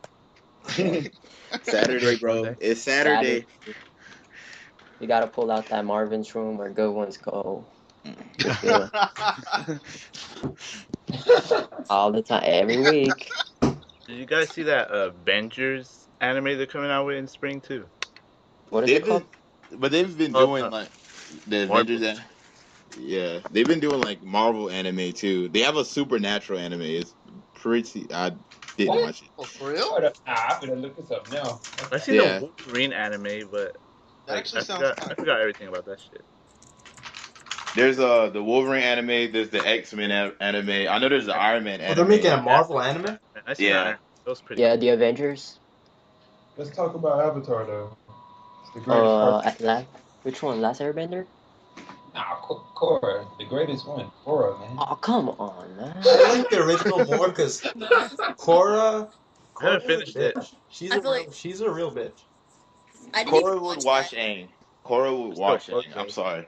Saturday, bro. Monday. It's Saturday. You gotta pull out that Marvin's room where good ones go. All the time, every week. Did you guys see that Avengers anime they're coming out with in spring too? What is They've it called? But they've been Oh, doing like the Marvel. Avengers. Yeah, they've been doing like Marvel anime too. They have a supernatural anime. It's pretty. I didn't What? watch it. Oh, for real? I'm gonna look this up now. I seen Yeah. the Wolverine anime, but That like, actually I sounds forgot, kind I of forgot everything about that shit. There's the Wolverine anime. There's the X-Men anime. I know there's the Iron Man Oh, anime. they're making a Marvel anime? I seen Yeah. that. That was pretty. Yeah, the Avengers. Let's talk about Avatar though. It's the greatest part. Which one? Last Airbender? Nah, Korra, the greatest one. Korra, man. Oh, come on, man. I like the original more because Korra. I haven't Korra's a finished it. bitch. I feel like She's a real bitch. I didn't even Korra would watch watch that. Aang. Korra would watch Aang. I'm sorry.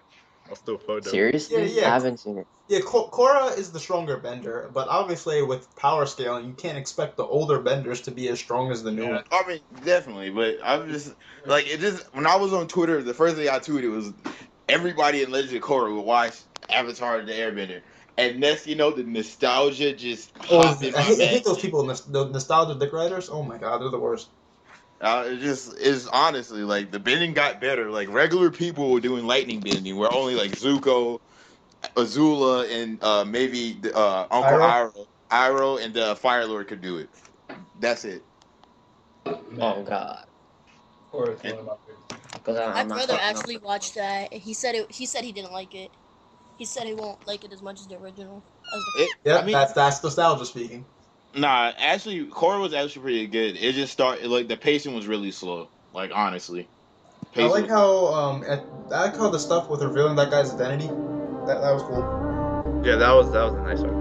I'll still photo. Seriously? Yeah. I haven't seen it. Yeah, Korra is the stronger bender, but obviously with power scaling, you can't expect the older benders to be as strong as the new one. I mean, definitely, but I'm just like it. Just when I was on Twitter, the first thing I tweeted was everybody in Legend of Korra would watch Avatar: The Airbender, and next you know the nostalgia just popped in I my hate head. those people, the nostalgia dick riders. Oh my god, they're the worst. It's honestly like the bending got better. Like regular people were doing lightning bending, where only like Zuko, Azula, and maybe Uncle Iroh, and the Fire Lord could do it. That's it. Oh god. Korra's one of my favorites. My brother actually watched that. And he said he didn't like it. He said he won't like it as much as the original. Yep, that's nostalgia speaking. Nah, actually, Korra was actually pretty good. It just started like the pacing was really slow. Like honestly, I like how I like how the stuff with revealing that guy's identity. That was cool. Yeah, that was a nice one.